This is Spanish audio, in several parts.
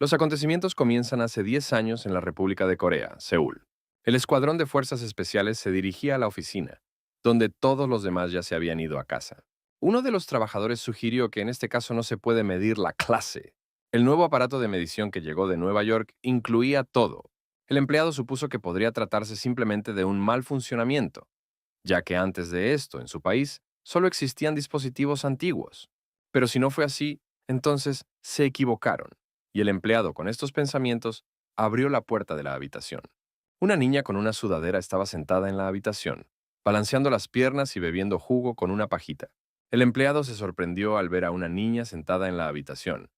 Los acontecimientos comienzan hace 10 años en la República de Corea, Seúl. El escuadrón de fuerzas especiales se dirigía a la oficina, donde todos los demás ya se habían ido a casa. Uno de los trabajadores sugirió que en este caso no se puede medir la clase. El nuevo aparato de medición que llegó de Nueva York incluía todo. El empleado supuso que podría tratarse simplemente de un mal funcionamiento, ya que antes de esto, en su país, solo existían dispositivos antiguos. Pero si no fue así, entonces se equivocaron, y el empleado con estos pensamientos abrió la puerta de la habitación. Una niña con una sudadera estaba sentada en la habitación, balanceando las piernas y bebiendo jugo con una pajita. El empleado se sorprendió al ver a una niña sentada en la habitación.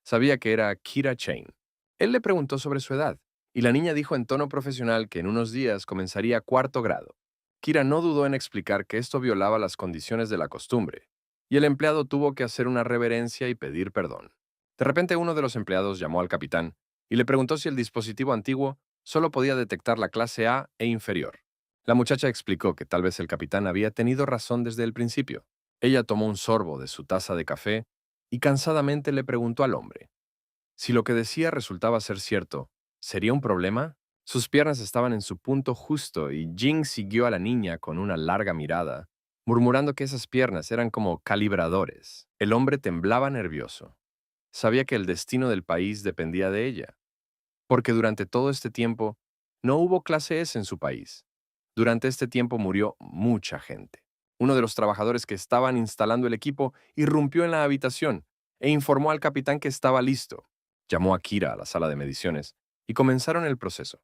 Sabía que era Kira Chain. Él le preguntó sobre su edad, y la niña dijo en tono profesional que en unos días comenzaría cuarto grado. Kira no dudó en explicar que esto violaba las condiciones de la costumbre, y el empleado tuvo que hacer una reverencia y pedir perdón. De repente uno de los empleados llamó al capitán y le preguntó si el dispositivo antiguo solo podía detectar la clase A e inferior. La muchacha explicó que tal vez el capitán había tenido razón desde el principio. Ella tomó un sorbo de su taza de café y cansadamente le preguntó al hombre: si lo que decía resultaba ser cierto, ¿sería un problema? Sus piernas estaban en su punto justo y Jing siguió a la niña con una larga mirada, murmurando que esas piernas eran como calibradores. El hombre temblaba nervioso. Sabía que el destino del país dependía de ella, porque durante todo este tiempo no hubo clase S en su país. Durante este tiempo murió mucha gente. Uno de los trabajadores que estaban instalando el equipo irrumpió en la habitación e informó al capitán que estaba listo. Llamó a Kira a la sala de mediciones y comenzaron el proceso,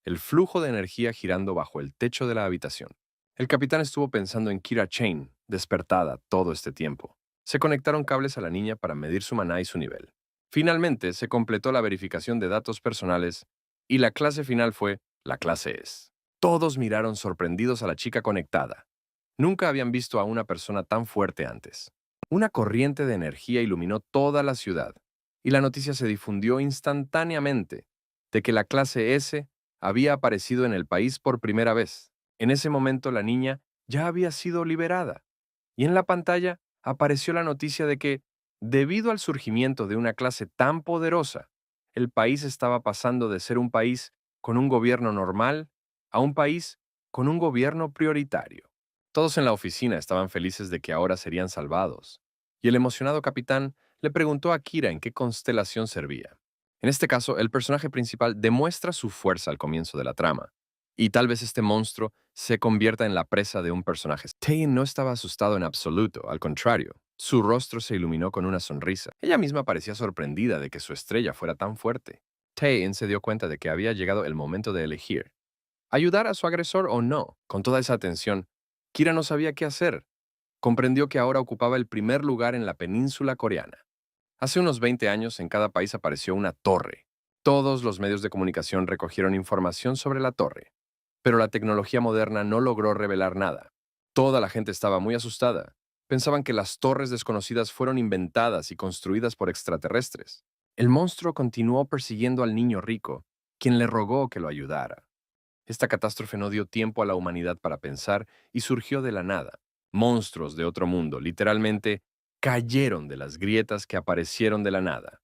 el flujo de energía girando bajo el techo de la habitación. El capitán estuvo pensando en Kira Chain, despertada todo este tiempo. Se conectaron cables a la niña para medir su maná y su nivel. Finalmente, se completó la verificación de datos personales y la clase final fue la clase S. Todos miraron sorprendidos a la chica conectada. Nunca habían visto a una persona tan fuerte antes. Una corriente de energía iluminó toda la ciudad y la noticia se difundió instantáneamente de que la clase S había aparecido en el país por primera vez. En ese momento la niña ya había sido liberada y en la pantalla apareció la noticia de que, debido al surgimiento de una clase tan poderosa, el país estaba pasando de ser un país con un gobierno normal a un país con un gobierno prioritario. Todos en la oficina estaban felices de que ahora serían salvados, y el emocionado capitán le preguntó a Kira en qué constelación servía. En este caso, el personaje principal demuestra su fuerza al comienzo de la trama, y tal vez este monstruo se convierta en la presa de un personaje. Tae no estaba asustado en absoluto, al contrario. Su rostro se iluminó con una sonrisa. Ella misma parecía sorprendida de que su estrella fuera tan fuerte. Tae se dio cuenta de que había llegado el momento de elegir: ayudar a su agresor o no. Con toda esa atención, Kira no sabía qué hacer. Comprendió que ahora ocupaba el primer lugar en la península coreana. Hace unos 20 años en cada país apareció una torre. Todos los medios de comunicación recogieron información sobre la torre, pero la tecnología moderna no logró revelar nada. Toda la gente estaba muy asustada. Pensaban que las torres desconocidas fueron inventadas y construidas por extraterrestres. El monstruo continuó persiguiendo al niño rico, quien le rogó que lo ayudara. Esta catástrofe no dio tiempo a la humanidad para pensar y surgió de la nada. Monstruos de otro mundo, literalmente, cayeron de las grietas que aparecieron de la nada,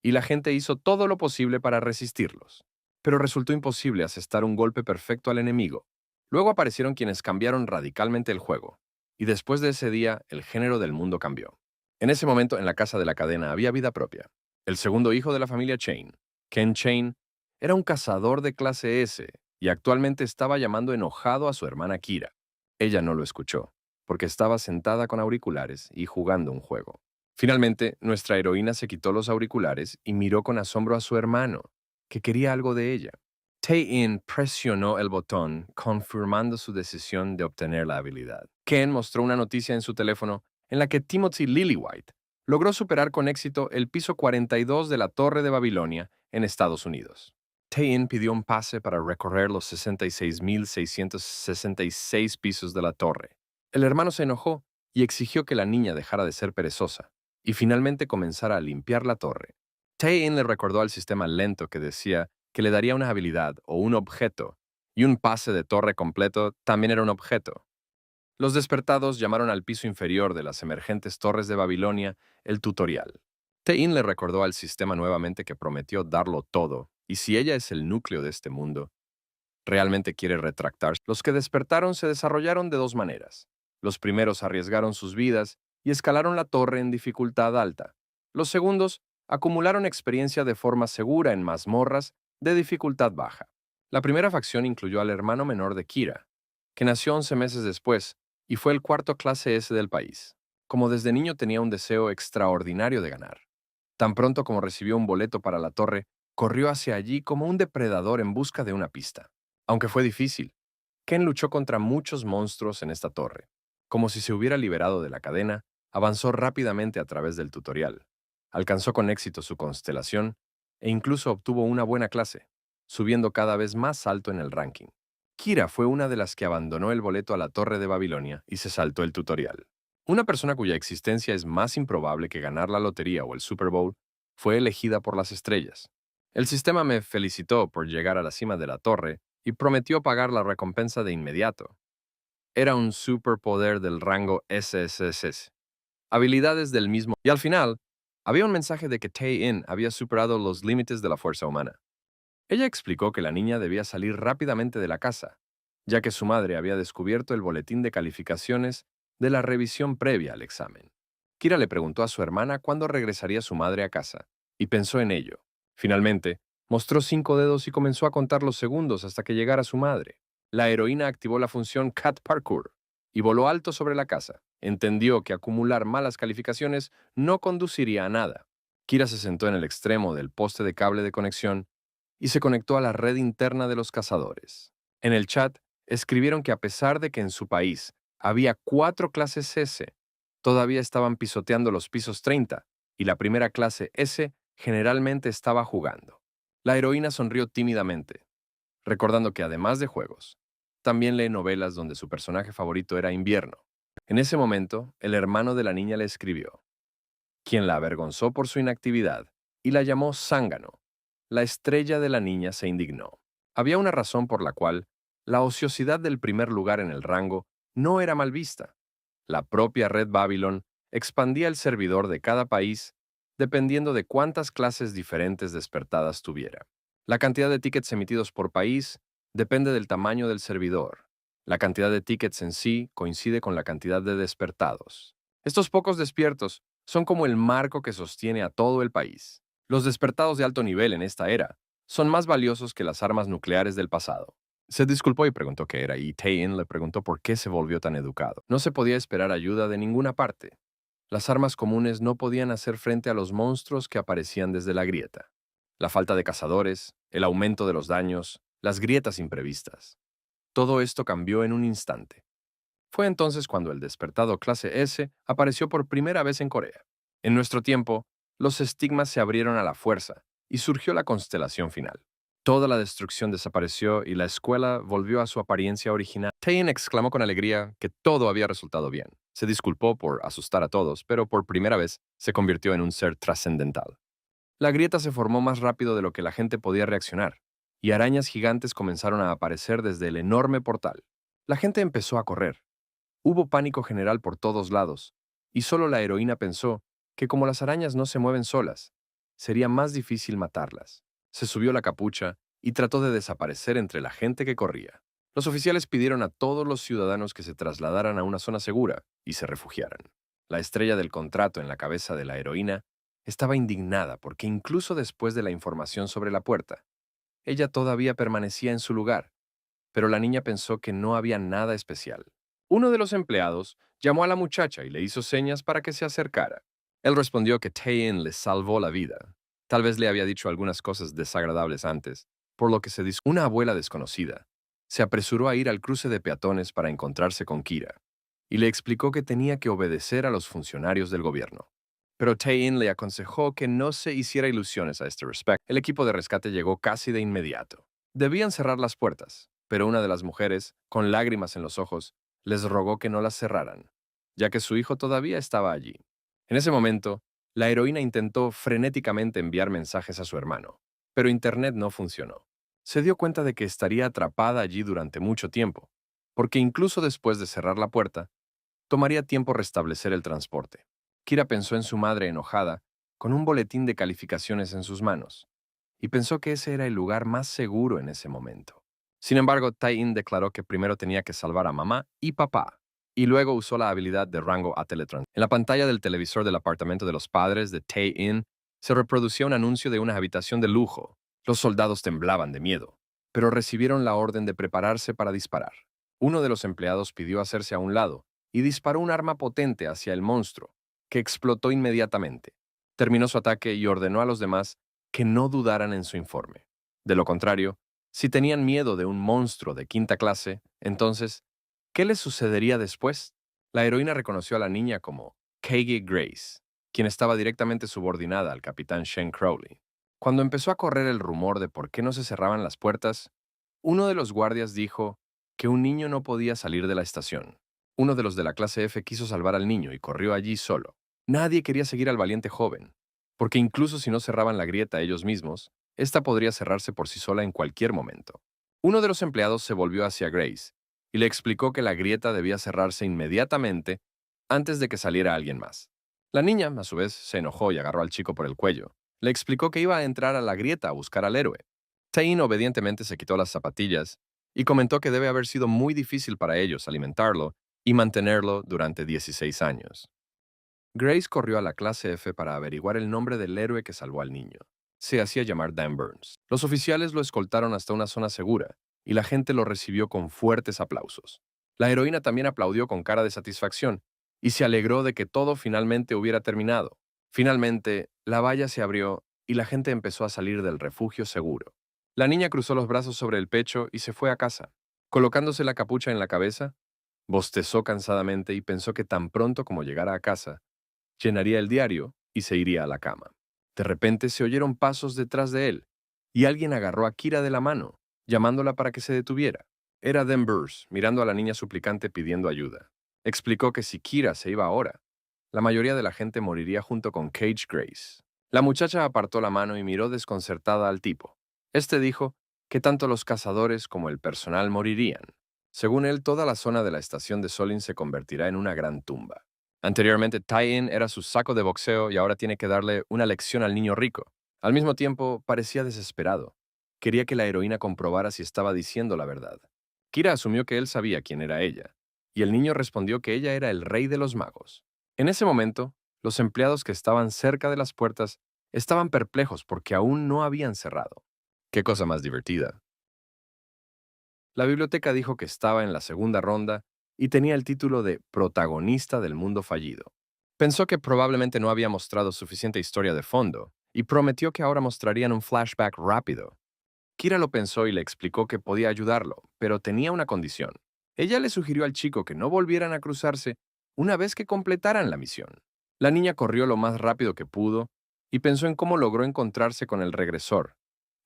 y la gente hizo todo lo posible para resistirlos. Pero resultó imposible asestar un golpe perfecto al enemigo. Luego aparecieron quienes cambiaron radicalmente el juego, y después de ese día, el género del mundo cambió. En ese momento, en la casa de la cadena había vida propia. El segundo hijo de la familia Chain, Ken Chain, era un cazador de clase S y actualmente estaba llamando enojado a su hermana Kira. Ella no lo escuchó, porque estaba sentada con auriculares y jugando un juego. Finalmente, nuestra heroína se quitó los auriculares y miró con asombro a su hermano, que quería algo de ella. Tae-in presionó el botón, confirmando su decisión de obtener la habilidad. Ken mostró una noticia en su teléfono en la que Timothy Lillywhite logró superar con éxito el piso 42 de la Torre de Babilonia en Estados Unidos. Tae-in pidió un pase para recorrer los 66.666 pisos de la torre. El hermano se enojó y exigió que la niña dejara de ser perezosa y finalmente comenzara a limpiar la torre. Tae-in le recordó al sistema lento que decía que le daría una habilidad o un objeto, y un pase de torre completo también era un objeto. Los despertados llamaron al piso inferior de las emergentes torres de Babilonia el tutorial. Tae-in le recordó al sistema nuevamente que prometió darlo todo, y si ella es el núcleo de este mundo, realmente quiere retractarse. Los que despertaron se desarrollaron de dos maneras. Los primeros arriesgaron sus vidas y escalaron la torre en dificultad alta. Los segundos acumularon experiencia de forma segura en mazmorras de dificultad baja. La primera facción incluyó al hermano menor de Kira, que nació 11 meses después y fue el cuarto clase S del país. Como desde niño tenía un deseo extraordinario de ganar. Tan pronto como recibió un boleto para la torre, corrió hacia allí como un depredador en busca de una pista. Aunque fue difícil, Ken luchó contra muchos monstruos en esta torre. Como si se hubiera liberado de la cadena, avanzó rápidamente a través del tutorial. Alcanzó con éxito su constelación e incluso obtuvo una buena clase, subiendo cada vez más alto en el ranking. Kira fue una de las que abandonó el boleto a la Torre de Babilonia y se saltó el tutorial. Una persona cuya existencia es más improbable que ganar la lotería o el Super Bowl fue elegida por las estrellas. El sistema me felicitó por llegar a la cima de la torre y prometió pagar la recompensa de inmediato. Era un superpoder del rango SSS, habilidades del mismo, y al final, había un mensaje de que Tae-in había superado los límites de la fuerza humana. Ella explicó que la niña debía salir rápidamente de la casa, ya que su madre había descubierto el boletín de calificaciones de la revisión previa al examen. Kira le preguntó a su hermana cuándo regresaría su madre a casa, y pensó en ello. Finalmente, mostró 5 dedos y comenzó a contar los segundos hasta que llegara su madre. La heroína activó la función Cat Parkour y voló alto sobre la casa. Entendió que acumular malas calificaciones no conduciría a nada. Kira se sentó en el extremo del poste de cable de conexión y se conectó a la red interna de los cazadores. En el chat, escribieron que a pesar de que en su país había 4 clases S, todavía estaban pisoteando los pisos 30 y la primera clase S generalmente estaba jugando. La heroína sonrió tímidamente, recordando que además de juegos, también lee novelas donde su personaje favorito era Invierno. En ese momento, el hermano de la niña le escribió, quien la avergonzó por su inactividad y la llamó zángano. La estrella de la niña se indignó. Había una razón por la cual la ociosidad del primer lugar en el rango no era mal vista. La propia red Babylon expandía el servidor de cada país dependiendo de cuántas clases diferentes despertadas tuviera. La cantidad de tickets emitidos por país depende del tamaño del servidor. La cantidad de tickets en sí coincide con la cantidad de despertados. Estos pocos despiertos son como el marco que sostiene a todo el país. Los despertados de alto nivel en esta era son más valiosos que las armas nucleares del pasado. Se disculpó y preguntó qué era, y Tae-in le preguntó por qué se volvió tan educado. No se podía esperar ayuda de ninguna parte. Las armas comunes no podían hacer frente a los monstruos que aparecían desde la grieta. La falta de cazadores, el aumento de los daños, las grietas imprevistas. Todo esto cambió en un instante. Fue entonces cuando el despertado clase S apareció por primera vez en Corea. En nuestro tiempo, los estigmas se abrieron a la fuerza y surgió la constelación final. Toda la destrucción desapareció y la escuela volvió a su apariencia original. Tae-in exclamó con alegría que todo había resultado bien. Se disculpó por asustar a todos, pero por primera vez se convirtió en un ser trascendental. La grieta se formó más rápido de lo que la gente podía reaccionar, y arañas gigantes comenzaron a aparecer desde el enorme portal. La gente empezó a correr. Hubo pánico general por todos lados, y solo la heroína pensó que como las arañas no se mueven solas, sería más difícil matarlas. Se subió la capucha y trató de desaparecer entre la gente que corría. Los oficiales pidieron a todos los ciudadanos que se trasladaran a una zona segura y se refugiaran. La estrella del contrato en la cabeza de la heroína estaba indignada porque incluso después de la información sobre la puerta, ella todavía permanecía en su lugar, pero la niña pensó que no había nada especial. Uno de los empleados llamó a la muchacha y le hizo señas para que se acercara. Él respondió que Tae-in le salvó la vida. Tal vez le había dicho algunas cosas desagradables antes, por lo que una abuela desconocida se apresuró a ir al cruce de peatones para encontrarse con Kira, y le explicó que tenía que obedecer a los funcionarios del gobierno. Pero Tae-in le aconsejó que no se hiciera ilusiones a este respecto. El equipo de rescate llegó casi de inmediato. Debían cerrar las puertas, pero una de las mujeres, con lágrimas en los ojos, les rogó que no las cerraran, ya que su hijo todavía estaba allí. En ese momento, la heroína intentó frenéticamente enviar mensajes a su hermano, pero Internet no funcionó. Se dio cuenta de que estaría atrapada allí durante mucho tiempo, porque incluso después de cerrar la puerta, tomaría tiempo restablecer el transporte. Kira pensó en su madre enojada con un boletín de calificaciones en sus manos, y pensó que ese era el lugar más seguro en ese momento. Sin embargo, Tai-in declaró que primero tenía que salvar a mamá y papá, y luego usó la habilidad de rango a Teletran. En la pantalla del televisor del apartamento de los padres de Tai-in se reproducía un anuncio de una habitación de lujo. Los soldados temblaban de miedo, pero recibieron la orden de prepararse para disparar. Uno de los empleados pidió hacerse a un lado y disparó un arma potente hacia el monstruo, que explotó inmediatamente. Terminó su ataque y ordenó a los demás que no dudaran en su informe. De lo contrario, si tenían miedo de un monstruo de quinta clase, entonces, ¿qué les sucedería después? La heroína reconoció a la niña como Keige Grace, quien estaba directamente subordinada al capitán Shane Crowley. Cuando empezó a correr el rumor de por qué no se cerraban las puertas, uno de los guardias dijo que un niño no podía salir de la estación. Uno de los de la clase F quiso salvar al niño y corrió allí solo. Nadie quería seguir al valiente joven, porque incluso si no cerraban la grieta ellos mismos, esta podría cerrarse por sí sola en cualquier momento. Uno de los empleados se volvió hacia Grace y le explicó que la grieta debía cerrarse inmediatamente antes de que saliera alguien más. La niña, a su vez, se enojó y agarró al chico por el cuello. Le explicó que iba a entrar a la grieta a buscar al héroe. Tain obedientemente se quitó las zapatillas y comentó que debe haber sido muy difícil para ellos alimentarlo y mantenerlo durante 16 años. Grace corrió a la clase F para averiguar el nombre del héroe que salvó al niño. Se hacía llamar Dan Burns. Los oficiales lo escoltaron hasta una zona segura y la gente lo recibió con fuertes aplausos. La heroína también aplaudió con cara de satisfacción y se alegró de que todo finalmente hubiera terminado. Finalmente, la valla se abrió y la gente empezó a salir del refugio seguro. La niña cruzó los brazos sobre el pecho y se fue a casa. Colocándose la capucha en la cabeza, bostezó cansadamente y pensó que tan pronto como llegara a casa, llenaría el diario y se iría a la cama. De repente se oyeron pasos detrás de él y alguien agarró a Kira de la mano, llamándola para que se detuviera. Era Dan Burns, mirando a la niña suplicante pidiendo ayuda. Explicó que si Kira se iba ahora, la mayoría de la gente moriría junto con Cage Grace. La muchacha apartó la mano y miró desconcertada al tipo. Este dijo que tanto los cazadores como el personal morirían. Según él, toda la zona de la estación de Solin se convertirá en una gran tumba. Anteriormente, Tai-in era su saco de boxeo y ahora tiene que darle una lección al niño rico. Al mismo tiempo, parecía desesperado. Quería que la heroína comprobara si estaba diciendo la verdad. Kira asumió que él sabía quién era ella, y el niño respondió que ella era el rey de los magos. En ese momento, los empleados que estaban cerca de las puertas estaban perplejos porque aún no habían cerrado. Qué cosa más divertida. La biblioteca dijo que estaba en la segunda ronda y tenía el título de protagonista del mundo fallido. Pensó que probablemente no había mostrado suficiente historia de fondo y prometió que ahora mostrarían un flashback rápido. Kira lo pensó y le explicó que podía ayudarlo, pero tenía una condición. Ella le sugirió al chico que no volvieran a cruzarse una vez que completaran la misión. La niña corrió lo más rápido que pudo y pensó en cómo logró encontrarse con el regresor.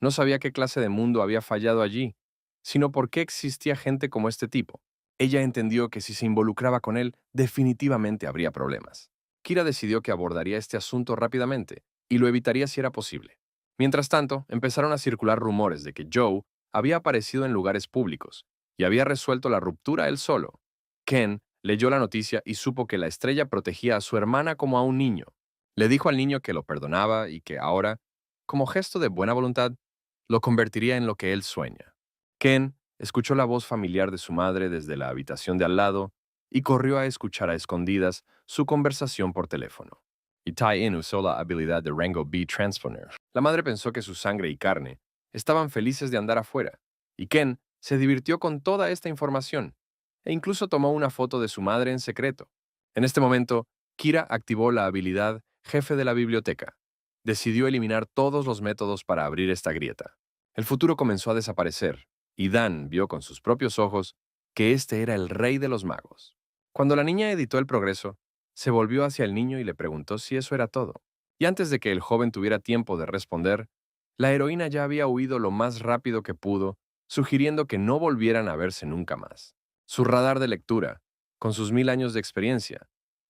No sabía qué clase de mundo había fallado allí, sino por qué existía gente como este tipo. Ella entendió que si se involucraba con él, definitivamente habría problemas. Kira decidió que abordaría este asunto rápidamente y lo evitaría si era posible. Mientras tanto, empezaron a circular rumores de que Joe había aparecido en lugares públicos y había resuelto la ruptura él solo. Ken leyó la noticia y supo que la estrella protegía a su hermana como a un niño. Le dijo al niño que lo perdonaba y que ahora, como gesto de buena voluntad, lo convertiría en lo que él sueña. Ken escuchó la voz familiar de su madre desde la habitación de al lado y corrió a escuchar a escondidas su conversación por teléfono. Y Tai-in usó la habilidad de Rango B Transponer. La madre pensó que su sangre y carne estaban felices de andar afuera, y Ken se divirtió con toda esta información, e incluso tomó una foto de su madre en secreto. En este momento, Kira activó la habilidad Jefe de la Biblioteca. Decidió eliminar todos los métodos para abrir esta grieta. El futuro comenzó a desaparecer, y Dan vio con sus propios ojos que este era el rey de los magos. Cuando la niña editó el progreso, se volvió hacia el niño y le preguntó si eso era todo. Y antes de que el joven tuviera tiempo de responder, la heroína ya había huido lo más rápido que pudo, sugiriendo que no volvieran a verse nunca más. Su radar de lectura, con sus 1000 años de experiencia,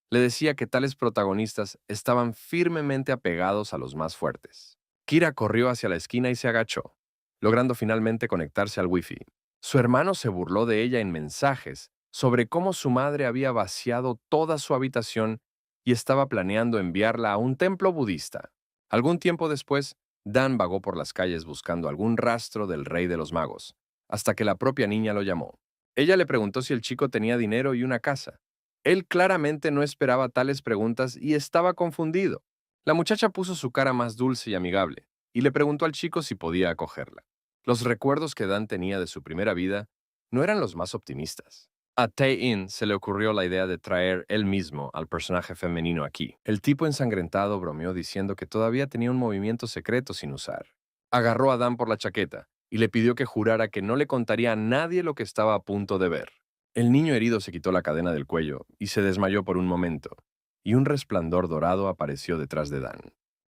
le decía que tales protagonistas estaban firmemente apegados a los más fuertes. Kira corrió hacia la esquina y se agachó, logrando finalmente conectarse al wifi. Su hermano se burló de ella en mensajes sobre cómo su madre había vaciado toda su habitación y estaba planeando enviarla a un templo budista. Algún tiempo después, Dan vagó por las calles buscando algún rastro del rey de los magos, hasta que la propia niña lo llamó. Ella le preguntó si el chico tenía dinero y una casa. Él claramente no esperaba tales preguntas y estaba confundido. La muchacha puso su cara más dulce y amigable, y le preguntó al chico si podía acogerla. Los recuerdos que Dan tenía de su primera vida no eran los más optimistas. A Tae-in se le ocurrió la idea de traer él mismo al personaje femenino aquí. El tipo ensangrentado bromeó diciendo que todavía tenía un movimiento secreto sin usar. Agarró a Dan por la chaqueta y le pidió que jurara que no le contaría a nadie lo que estaba a punto de ver. El niño herido se quitó la cadena del cuello y se desmayó por un momento, y un resplandor dorado apareció detrás de Dan.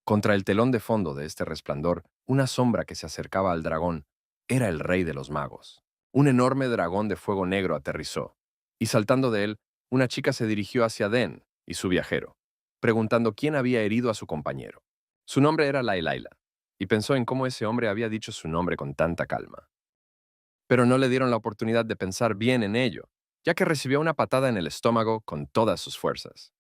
Contra el telón de fondo de este resplandor, una sombra que se acercaba al dragón era el rey de los magos. Un enorme dragón de fuego negro aterrizó, y saltando de él, una chica se dirigió hacia Den y su viajero, preguntando quién había herido a su compañero. Su nombre era Lailaila, y pensó en cómo ese hombre había dicho su nombre con tanta calma. Pero no le dieron la oportunidad de pensar bien en ello, ya que recibió una patada en el estómago con todas sus fuerzas.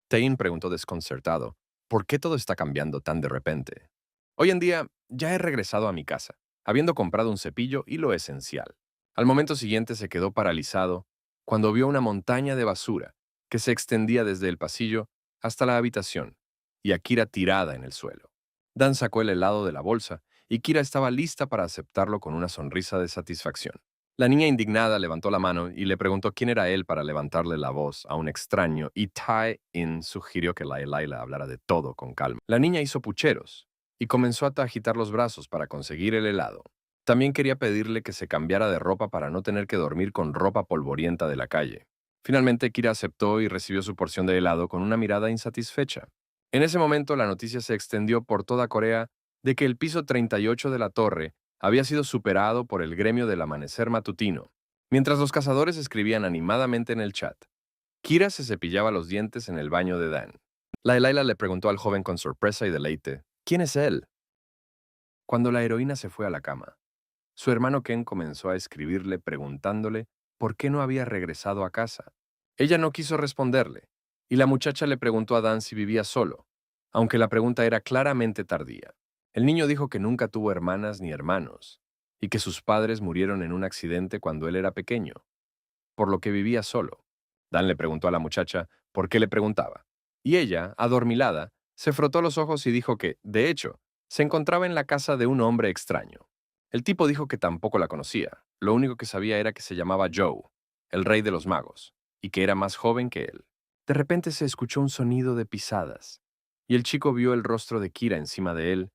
Tain preguntó desconcertado, ¿por qué todo está cambiando tan de repente? Hoy en día, ya he regresado a mi casa, habiendo comprado un cepillo y lo esencial. Al momento siguiente se quedó paralizado cuando vio una montaña de basura que se extendía desde el pasillo hasta la habitación y a Kira tirada en el suelo. Dan sacó el helado de la bolsa y Kira estaba lista para aceptarlo con una sonrisa de satisfacción. La niña indignada levantó la mano y le preguntó quién era él para levantarle la voz a un extraño, y Tai-in sugirió que Laila hablara de todo con calma. La niña hizo pucheros y comenzó a agitar los brazos para conseguir el helado. También quería pedirle que se cambiara de ropa para no tener que dormir con ropa polvorienta de la calle. Finalmente, Kira aceptó y recibió su porción de helado con una mirada insatisfecha. En ese momento, la noticia se extendió por toda Corea de que el piso 38 de la torre había sido superado por el gremio del amanecer matutino. Mientras los cazadores escribían animadamente en el chat, Kira se cepillaba los dientes en el baño de Dan. Laila le preguntó al joven con sorpresa y deleite, ¿quién es él? Cuando la heroína se fue a la cama, su hermano Ken comenzó a escribirle preguntándole por qué no había regresado a casa. Ella no quiso responderle, y la muchacha le preguntó a Dan si vivía solo, aunque la pregunta era claramente tardía. El niño dijo que nunca tuvo hermanas ni hermanos, y que sus padres murieron en un accidente cuando él era pequeño, por lo que vivía solo. Dan le preguntó a la muchacha por qué le preguntaba, y ella, adormilada, se frotó los ojos y dijo que, de hecho, se encontraba en la casa de un hombre extraño. El tipo dijo que tampoco la conocía, lo único que sabía era que se llamaba Joe, el rey de los magos, y que era más joven que él. De repente se escuchó un sonido de pisadas, y el chico vio el rostro de Kira encima de él,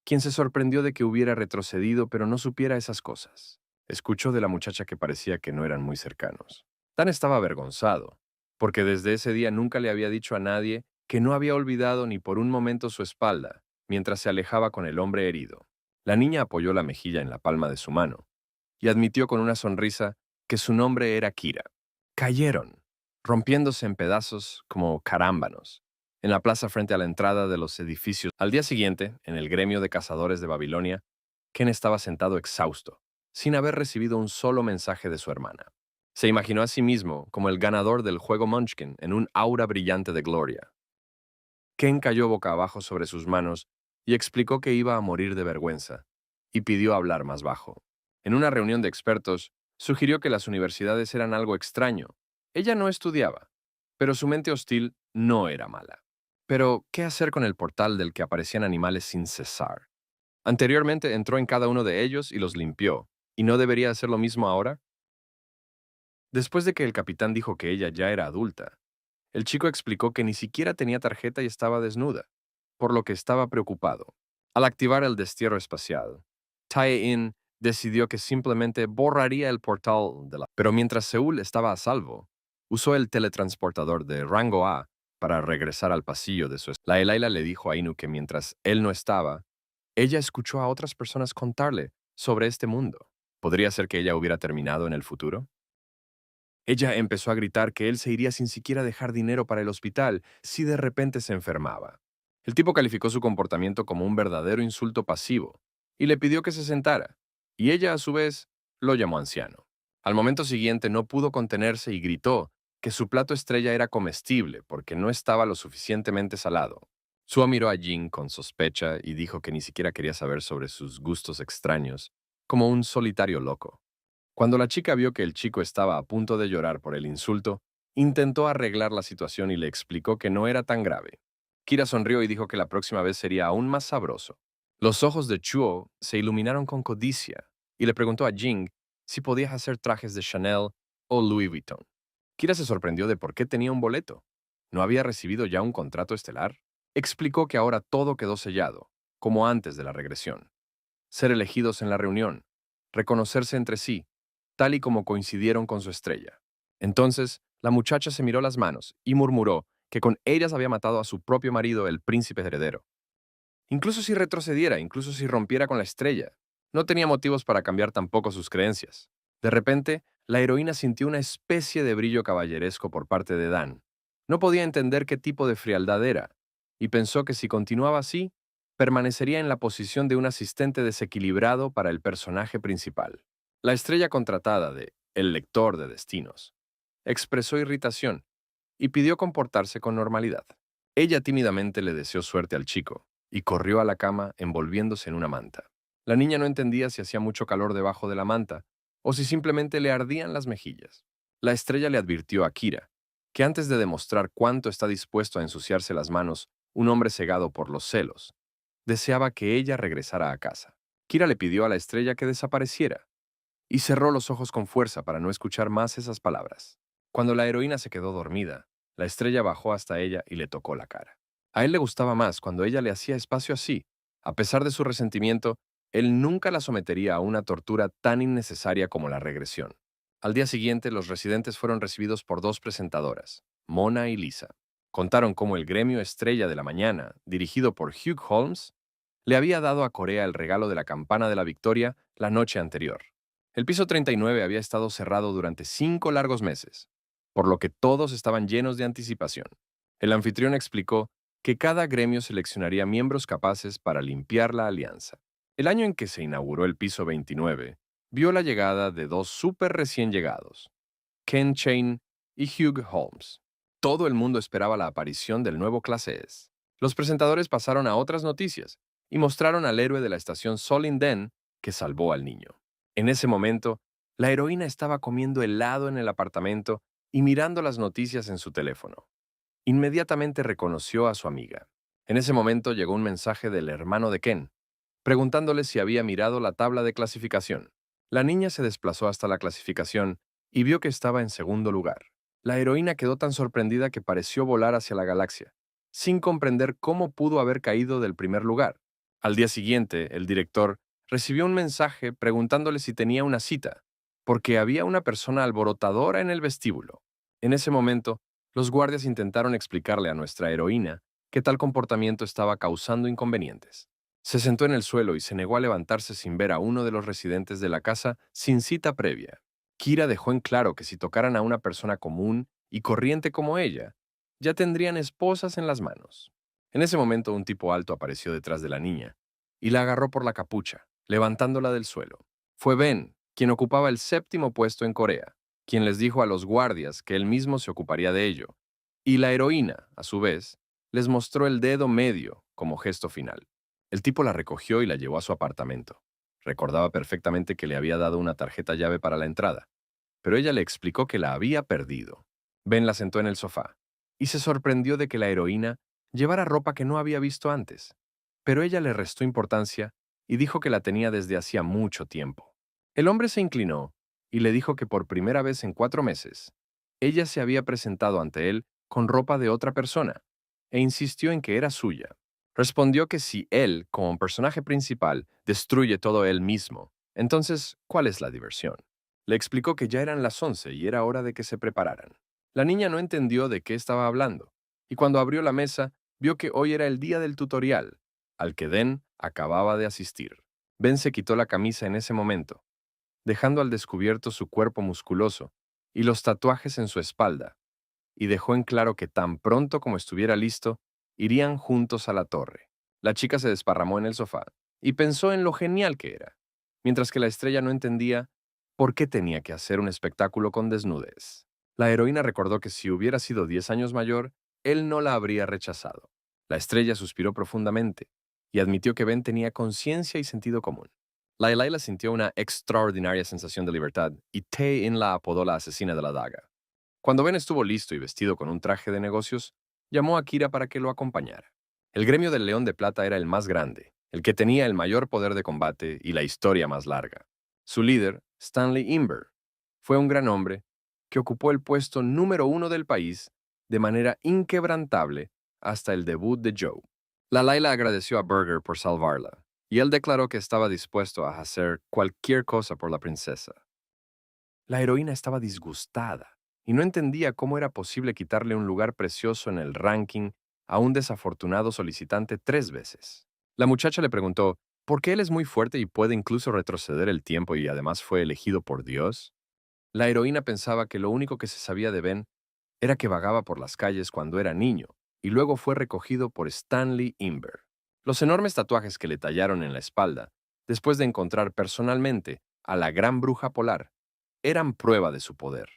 quien se sorprendió de que hubiera retrocedido pero no supiera esas cosas. Escuchó de la muchacha que parecía que no eran muy cercanos. Dan estaba avergonzado, porque desde ese día nunca le había dicho a nadie que no había olvidado ni por un momento su espalda, mientras se alejaba con el hombre herido. La niña apoyó la mejilla en la palma de su mano y admitió con una sonrisa que su nombre era Kira. Cayeron, rompiéndose en pedazos como carámbanos, en la plaza frente a la entrada de los edificios. Al día siguiente, en el gremio de cazadores de Babilonia, Ken estaba sentado exhausto, sin haber recibido un solo mensaje de su hermana. Se imaginó a sí mismo como el ganador del juego Munchkin en un aura brillante de gloria. Ken cayó boca abajo sobre sus manos y explicó que iba a morir de vergüenza, y pidió hablar más bajo. En una reunión de expertos, sugirió que las universidades eran algo extraño. Ella no estudiaba, pero su mente hostil no era mala. Pero, ¿qué hacer con el portal del que aparecían animales sin cesar? Anteriormente entró en cada uno de ellos y los limpió, ¿y no debería hacer lo mismo ahora? Después de que el capitán dijo que ella ya era adulta, el chico explicó que ni siquiera tenía tarjeta y estaba desnuda, por lo que estaba preocupado. Al activar el destierro espacial, Tae-in decidió que simplemente borraría el portal de la... Pero mientras Seúl estaba a salvo, usó el teletransportador de rango A para regresar al pasillo de su... La Elaila le dijo a Inu que mientras él no estaba, ella escuchó a otras personas contarle sobre este mundo. ¿Podría ser que ella hubiera terminado en el futuro? Ella empezó a gritar que él se iría sin siquiera dejar dinero para el hospital si de repente se enfermaba. El tipo calificó su comportamiento como un verdadero insulto pasivo y le pidió que se sentara, y ella a su vez lo llamó anciano. Al momento siguiente no pudo contenerse y gritó que su plato estrella era comestible porque no estaba lo suficientemente salado. Suo miró a Jin con sospecha y dijo que ni siquiera quería saber sobre sus gustos extraños, como un solitario loco. Cuando la chica vio que el chico estaba a punto de llorar por el insulto, intentó arreglar la situación y le explicó que no era tan grave. Kira sonrió y dijo que la próxima vez sería aún más sabroso. Los ojos de Chuo se iluminaron con codicia y le preguntó a Jing si podía hacer trajes de Chanel o Louis Vuitton. Kira se sorprendió de por qué tenía un boleto. ¿No había recibido ya un contrato estelar? Explicó que ahora todo quedó sellado, como antes de la regresión. Ser elegidos en la reunión, reconocerse entre sí, tal y como coincidieron con su estrella. Entonces, la muchacha se miró las manos y murmuró que con ellas había matado a su propio marido, el príncipe heredero. Incluso si retrocediera, incluso si rompiera con la estrella, no tenía motivos para cambiar tampoco sus creencias. De repente, la heroína sintió una especie de brillo caballeresco por parte de Dan. No podía entender qué tipo de frialdad era, y pensó que si continuaba así, permanecería en la posición de un asistente desequilibrado para el personaje principal. La estrella contratada de El lector de destinos expresó irritación y pidió comportarse con normalidad. Ella tímidamente le deseó suerte al chico y corrió a la cama envolviéndose en una manta. La niña no entendía si hacía mucho calor debajo de la manta o si simplemente le ardían las mejillas. La estrella le advirtió a Kira que antes de demostrar cuánto está dispuesto a ensuciarse las manos un hombre cegado por los celos, deseaba que ella regresara a casa. Kira le pidió a la estrella que desapareciera y cerró los ojos con fuerza para no escuchar más esas palabras. Cuando la heroína se quedó dormida, la estrella bajó hasta ella y le tocó la cara. A él le gustaba más cuando ella le hacía espacio así. A pesar de su resentimiento, él nunca la sometería a una tortura tan innecesaria como la regresión. Al día siguiente, los residentes fueron recibidos por dos presentadoras, Mona y Lisa. Contaron cómo el gremio Estrella de la Mañana, dirigido por Hugh Holmes, le había dado a Corea el regalo de la campana de la victoria la noche anterior. El piso 39 había estado cerrado durante 5 largos meses, por lo que todos estaban llenos de anticipación. El anfitrión explicó que cada gremio seleccionaría miembros capaces para limpiar la alianza. El año en que se inauguró el piso 29, vio la llegada de dos súper recién llegados, Ken Chain y Hugh Holmes. Todo el mundo esperaba la aparición del nuevo clase S. Los presentadores pasaron a otras noticias y mostraron al héroe de la estación Solin Den que salvó al niño. En ese momento, la heroína estaba comiendo helado en el apartamento y mirando las noticias en su teléfono. Inmediatamente reconoció a su amiga. En ese momento llegó un mensaje del hermano de Ken, preguntándole si había mirado la tabla de clasificación. La niña se desplazó hasta la clasificación y vio que estaba en segundo lugar. La heroína quedó tan sorprendida que pareció volar hacia la galaxia, sin comprender cómo pudo haber caído del primer lugar. Al día siguiente, el director recibió un mensaje preguntándole si tenía una cita, porque había una persona alborotadora en el vestíbulo. En ese momento, los guardias intentaron explicarle a nuestra heroína que tal comportamiento estaba causando inconvenientes. Se sentó en el suelo y se negó a levantarse sin ver a uno de los residentes de la casa sin cita previa. Kira dejó en claro que si tocaran a una persona común y corriente como ella, ya tendrían esposas en las manos. En ese momento un tipo alto apareció detrás de la niña y la agarró por la capucha, levantándola del suelo. Fue Ben, quien ocupaba el séptimo puesto en Corea, quien les dijo a los guardias que él mismo se ocuparía de ello, y la heroína, a su vez, les mostró el dedo medio como gesto final. El tipo la recogió y la llevó a su apartamento. Recordaba perfectamente que le había dado una tarjeta llave para la entrada, pero ella le explicó que la había perdido. Ben la sentó en el sofá y se sorprendió de que la heroína llevara ropa que no había visto antes, pero ella le restó importancia y dijo que la tenía desde hacía mucho tiempo. El hombre se inclinó y le dijo que por primera vez en 4 meses, ella se había presentado ante él con ropa de otra persona e insistió en que era suya. Respondió que si él, como personaje principal, destruye todo él mismo, entonces, ¿cuál es la diversión? Le explicó que ya eran las 11 y era hora de que se prepararan. La niña no entendió de qué estaba hablando, y cuando abrió la mesa, vio que hoy era el día del tutorial, al que Den acababa de asistir. Ben se quitó la camisa en ese momento, dejando al descubierto su cuerpo musculoso y los tatuajes en su espalda, y dejó en claro que tan pronto como estuviera listo, irían juntos a la torre. La chica se desparramó en el sofá y pensó en lo genial que era, mientras que la estrella no entendía por qué tenía que hacer un espectáculo con desnudez. La heroína recordó que si hubiera sido 10 años mayor, él no la habría rechazado. La estrella suspiró profundamente y admitió que Ben tenía conciencia y sentido común. Laila sintió una extraordinaria sensación de libertad y Tae-in la apodó la asesina de la daga. Cuando Ben estuvo listo y vestido con un traje de negocios, llamó a Kira para que lo acompañara. El gremio del León de Plata era el más grande, el que tenía el mayor poder de combate y la historia más larga. Su líder, Stanley Imber, fue un gran hombre que ocupó el puesto número 1 del país de manera inquebrantable hasta el debut de Joe. La Laila agradeció a Burger por salvarla, y él declaró que estaba dispuesto a hacer cualquier cosa por la princesa. La heroína estaba disgustada y no entendía cómo era posible quitarle un lugar precioso en el ranking a un desafortunado solicitante 3 veces. La muchacha le preguntó, ¿por qué él es muy fuerte y puede incluso retroceder el tiempo y además fue elegido por Dios? La heroína pensaba que lo único que se sabía de Ben era que vagaba por las calles cuando era niño y luego fue recogido por Stanley Imber. Los enormes tatuajes que le tallaron en la espalda, después de encontrar personalmente a la gran bruja polar, eran prueba de su poder.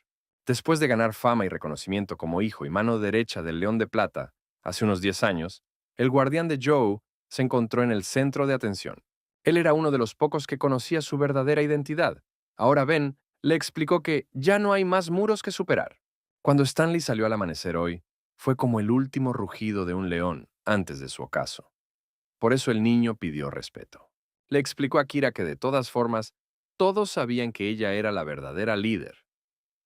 Después de ganar fama y reconocimiento como hijo y mano derecha del León de Plata, hace unos 10 años, el guardián de Joe se encontró en el centro de atención. Él era uno de los pocos que conocía su verdadera identidad. Ahora Ben le explicó que ya no hay más muros que superar. Cuando Stanley salió al amanecer hoy, fue como el último rugido de un león antes de su ocaso. Por eso el niño pidió respeto. Le explicó a Kira que de todas formas, todos sabían que ella era la verdadera líder.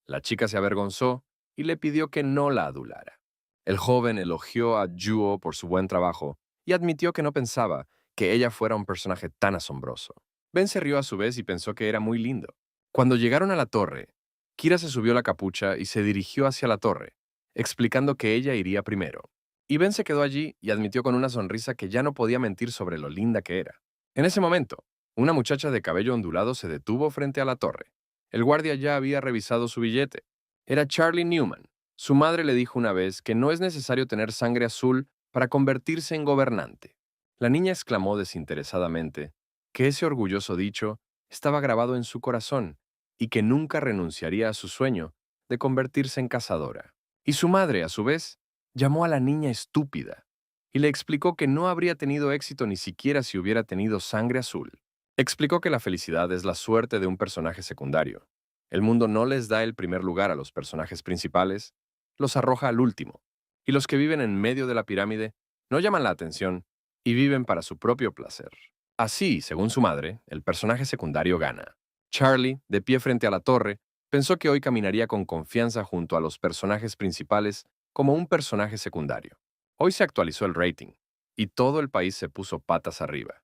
La chica se avergonzó y le pidió que no la adulara. El joven elogió a Juo por su buen trabajo y admitió que no pensaba que ella fuera un personaje tan asombroso. Ben se rió a su vez y pensó que era muy lindo. Cuando llegaron a la torre, Kira se subió la capucha y se dirigió hacia la torre, explicando que ella iría primero. Y Ben se quedó allí y admitió con una sonrisa que ya no podía mentir sobre lo linda que era. En ese momento, una muchacha de cabello ondulado se detuvo frente a la torre. El guardia ya había revisado su billete. Era Charlie Newman. Su madre le dijo una vez que no es necesario tener sangre azul para convertirse en gobernante. La niña exclamó desinteresadamente que ese orgulloso dicho estaba grabado en su corazón y que nunca renunciaría a su sueño de convertirse en cazadora. Y su madre, a su vez, llamó a la niña estúpida y le explicó que no habría tenido éxito ni siquiera si hubiera tenido sangre azul. Explicó que la felicidad es la suerte de un personaje secundario. El mundo no les da el primer lugar a los personajes principales, los arroja al último, y los que viven en medio de la pirámide no llaman la atención y viven para su propio placer. Así, según su madre, el personaje secundario gana. Charlie, de pie frente a la torre, pensó que hoy caminaría con confianza junto a los personajes principales como un personaje secundario. Hoy se actualizó el rating, y todo el país se puso patas arriba.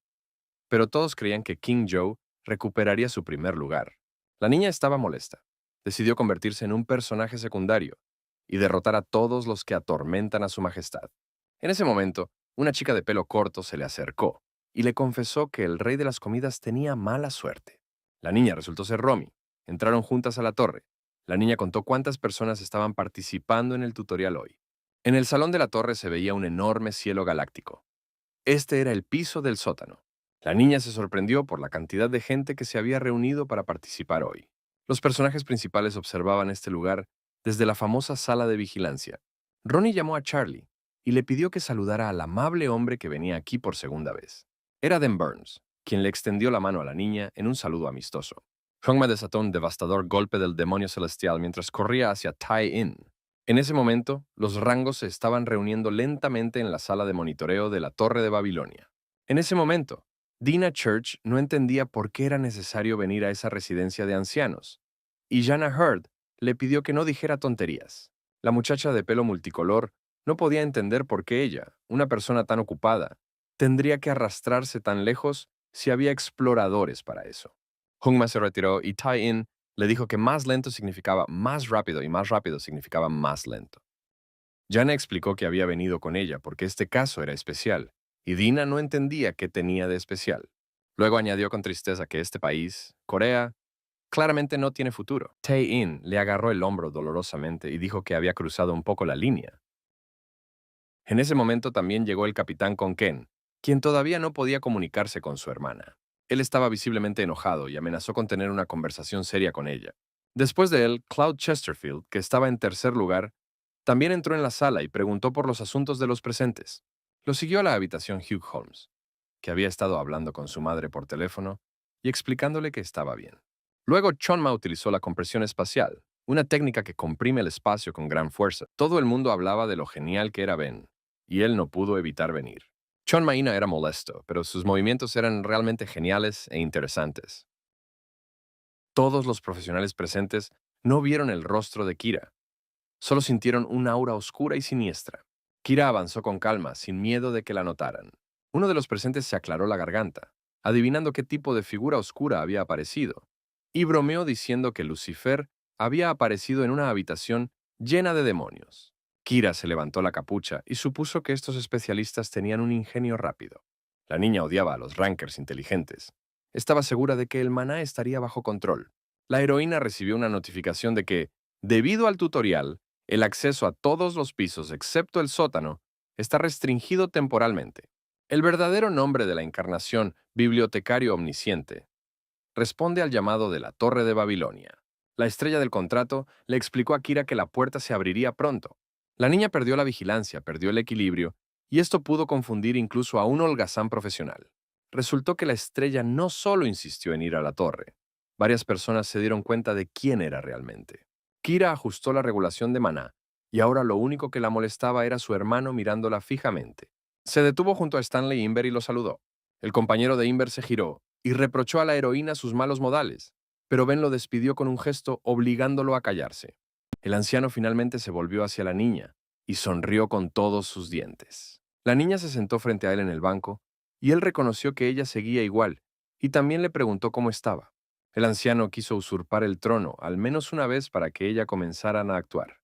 Pero todos creían que King Joe recuperaría su primer lugar. La niña estaba molesta. Decidió convertirse en un personaje secundario y derrotar a todos los que atormentan a su majestad. En ese momento, una chica de pelo corto se le acercó y le confesó que el rey de las comidas tenía mala suerte. La niña resultó ser Romy. Entraron juntas a la torre. La niña contó cuántas personas estaban participando en el tutorial hoy. En el salón de la torre se veía un enorme cielo galáctico. Este era el piso del sótano. La niña se sorprendió por la cantidad de gente que se había reunido para participar hoy. Los personajes principales observaban este lugar desde la famosa sala de vigilancia. Ronnie llamó a Charlie y le pidió que saludara al amable hombre que venía aquí por segunda vez. Era Dan Burns, quien le extendió la mano a la niña en un saludo amistoso. Hongma desató un devastador golpe del demonio celestial mientras corría hacia Tae-in. En ese momento, los rangos se estaban reuniendo lentamente en la sala de monitoreo de la Torre de Babilonia. En ese momento, Dina Church no entendía por qué era necesario venir a esa residencia de ancianos, y Jana Heard le pidió que no dijera tonterías. La muchacha de pelo multicolor no podía entender por qué ella, una persona tan ocupada, tendría que arrastrarse tan lejos si había exploradores para eso. Hongma se retiró y Tai-in le dijo que más lento significaba más rápido y más rápido significaba más lento. Jana explicó que había venido con ella porque este caso era especial, y Dina no entendía qué tenía de especial. Luego añadió con tristeza que este país, Corea, claramente no tiene futuro. Tae-in le agarró el hombro dolorosamente y dijo que había cruzado un poco la línea. En ese momento también llegó el capitán Ken, quien todavía no podía comunicarse con su hermana. Él estaba visiblemente enojado y amenazó con tener una conversación seria con ella. Después de él, Cloud Chesterfield, que estaba en tercer lugar, también entró en la sala y preguntó por los asuntos de los presentes. Lo siguió a la habitación Hugh Holmes, que había estado hablando con su madre por teléfono y explicándole que estaba bien. Luego, Chonma utilizó la compresión espacial, una técnica que comprime el espacio con gran fuerza. Todo el mundo hablaba de lo genial que era Ben, y él no pudo evitar venir. Chonma Ina era molesto, pero sus movimientos eran realmente geniales e interesantes. Todos los profesionales presentes no vieron el rostro de Kira, solo sintieron una aura oscura y siniestra. Kira avanzó con calma, sin miedo de que la notaran. Uno de los presentes se aclaró la garganta, adivinando qué tipo de figura oscura había aparecido, y bromeó diciendo que Lucifer había aparecido en una habitación llena de demonios. Kira se levantó la capucha y supuso que estos especialistas tenían un ingenio rápido. La niña odiaba a los rankers inteligentes. Estaba segura de que el maná estaría bajo control. La heroína recibió una notificación de que, debido al tutorial, el acceso a todos los pisos excepto el sótano está restringido temporalmente. El verdadero nombre de la encarnación, bibliotecario omnisciente, responde al llamado de la Torre de Babilonia. La estrella del contrato le explicó a Kira que la puerta se abriría pronto. La niña perdió la vigilancia, perdió el equilibrio, y esto pudo confundir incluso a un holgazán profesional. Resultó que la estrella no solo insistió en ir a la torre. Varias personas se dieron cuenta de quién era realmente. Kira ajustó la regulación de maná, y ahora lo único que la molestaba era su hermano mirándola fijamente. Se detuvo junto a Stanley Imber y lo saludó. El compañero de Imber se giró y reprochó a la heroína sus malos modales, pero Ben lo despidió con un gesto obligándolo a callarse. El anciano finalmente se volvió hacia la niña y sonrió con todos sus dientes. La niña se sentó frente a él en el banco y él reconoció que ella seguía igual y también le preguntó cómo estaba. El anciano quiso usurpar el trono al menos una vez para que ella comenzara a actuar.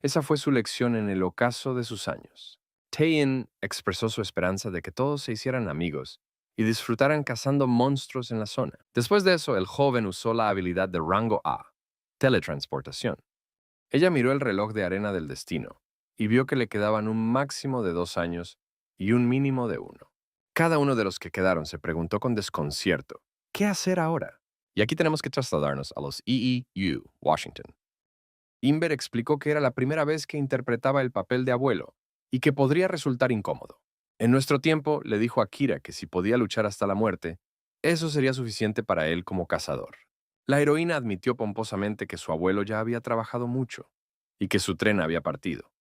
Esa fue su lección en el ocaso de sus años. Taein expresó su esperanza de que todos se hicieran amigos y disfrutaran cazando monstruos en la zona. Después de eso, el joven usó la habilidad de rango A, teletransportación. Ella miró el reloj de arena del destino y vio que le quedaban un máximo de 2 años y un mínimo de 1. Cada uno de los que quedaron se preguntó con desconcierto, ¿qué hacer ahora? Y aquí tenemos que trasladarnos a los EEU, Washington. Imber explicó que era la primera vez que interpretaba el papel de abuelo y que podría resultar incómodo. En nuestro tiempo, le dijo a Kira que si podía luchar hasta la muerte, eso sería suficiente para él como cazador. La heroína admitió pomposamente que su abuelo ya había trabajado mucho y que su tren había partido.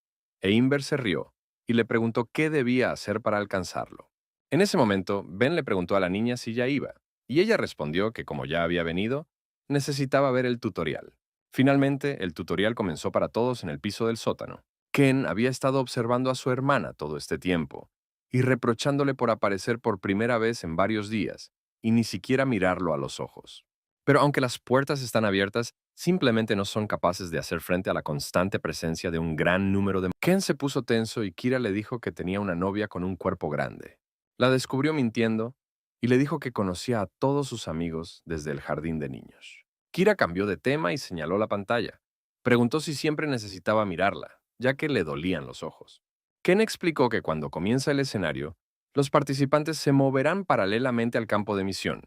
E Imber se rió y le preguntó qué debía hacer para alcanzarlo. En ese momento, Ben le preguntó a la niña si ya iba, y ella respondió que como ya había venido, necesitaba ver el tutorial. Finalmente, el tutorial comenzó para todos en el piso del sótano. Ken había estado observando a su hermana todo este tiempo y reprochándole por aparecer por primera vez en varios días y ni siquiera mirarlo a los ojos. Pero aunque las puertas están abiertas, simplemente no son capaces de hacer frente a la constante presencia de un gran número de... Ken se puso tenso y Kira le dijo que tenía una novia con un cuerpo grande. La descubrió mintiendo y le dijo que conocía a todos sus amigos desde el jardín de niños. Kira cambió de tema y señaló la pantalla. Preguntó si siempre necesitaba mirarla, ya que le dolían los ojos. Ken explicó que cuando comienza el escenario, los participantes se moverán paralelamente al campo de misión,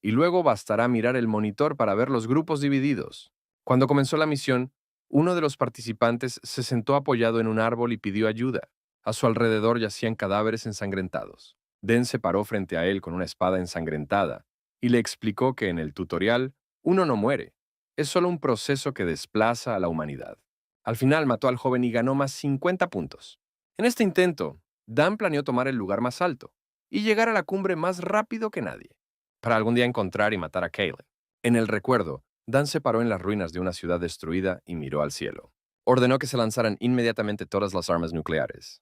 y luego bastará mirar el monitor para ver los grupos divididos. Cuando comenzó la misión, uno de los participantes se sentó apoyado en un árbol y pidió ayuda. A su alrededor yacían cadáveres ensangrentados. Den se paró frente a él con una espada ensangrentada y le explicó que en el tutorial uno no muere, es solo un proceso que desplaza a la humanidad. Al final mató al joven y ganó más 50 puntos. En este intento, Dan planeó tomar el lugar más alto y llegar a la cumbre más rápido que nadie, para algún día encontrar y matar a Caleb. En el recuerdo, Dan se paró en las ruinas de una ciudad destruida y miró al cielo. Ordenó que se lanzaran inmediatamente todas las armas nucleares.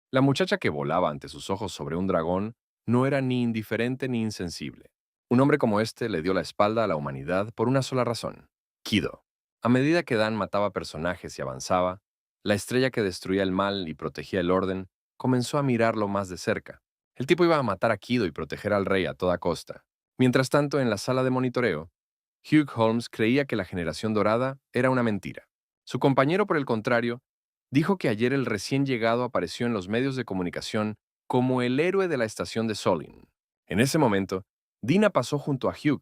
La muchacha que volaba ante sus ojos sobre un dragón no era ni indiferente ni insensible. Un hombre como este le dio la espalda a la humanidad por una sola razón: Kido. A medida que Dan mataba personajes y avanzaba, la estrella que destruía el mal y protegía el orden comenzó a mirarlo más de cerca. El tipo iba a matar a Kido y proteger al rey a toda costa. Mientras tanto, en la sala de monitoreo, Hugh Holmes creía que la generación dorada era una mentira. Su compañero, por el contrario, dijo que ayer el recién llegado apareció en los medios de comunicación como el héroe de la estación de Solin. En ese momento, Dina pasó junto a Hugh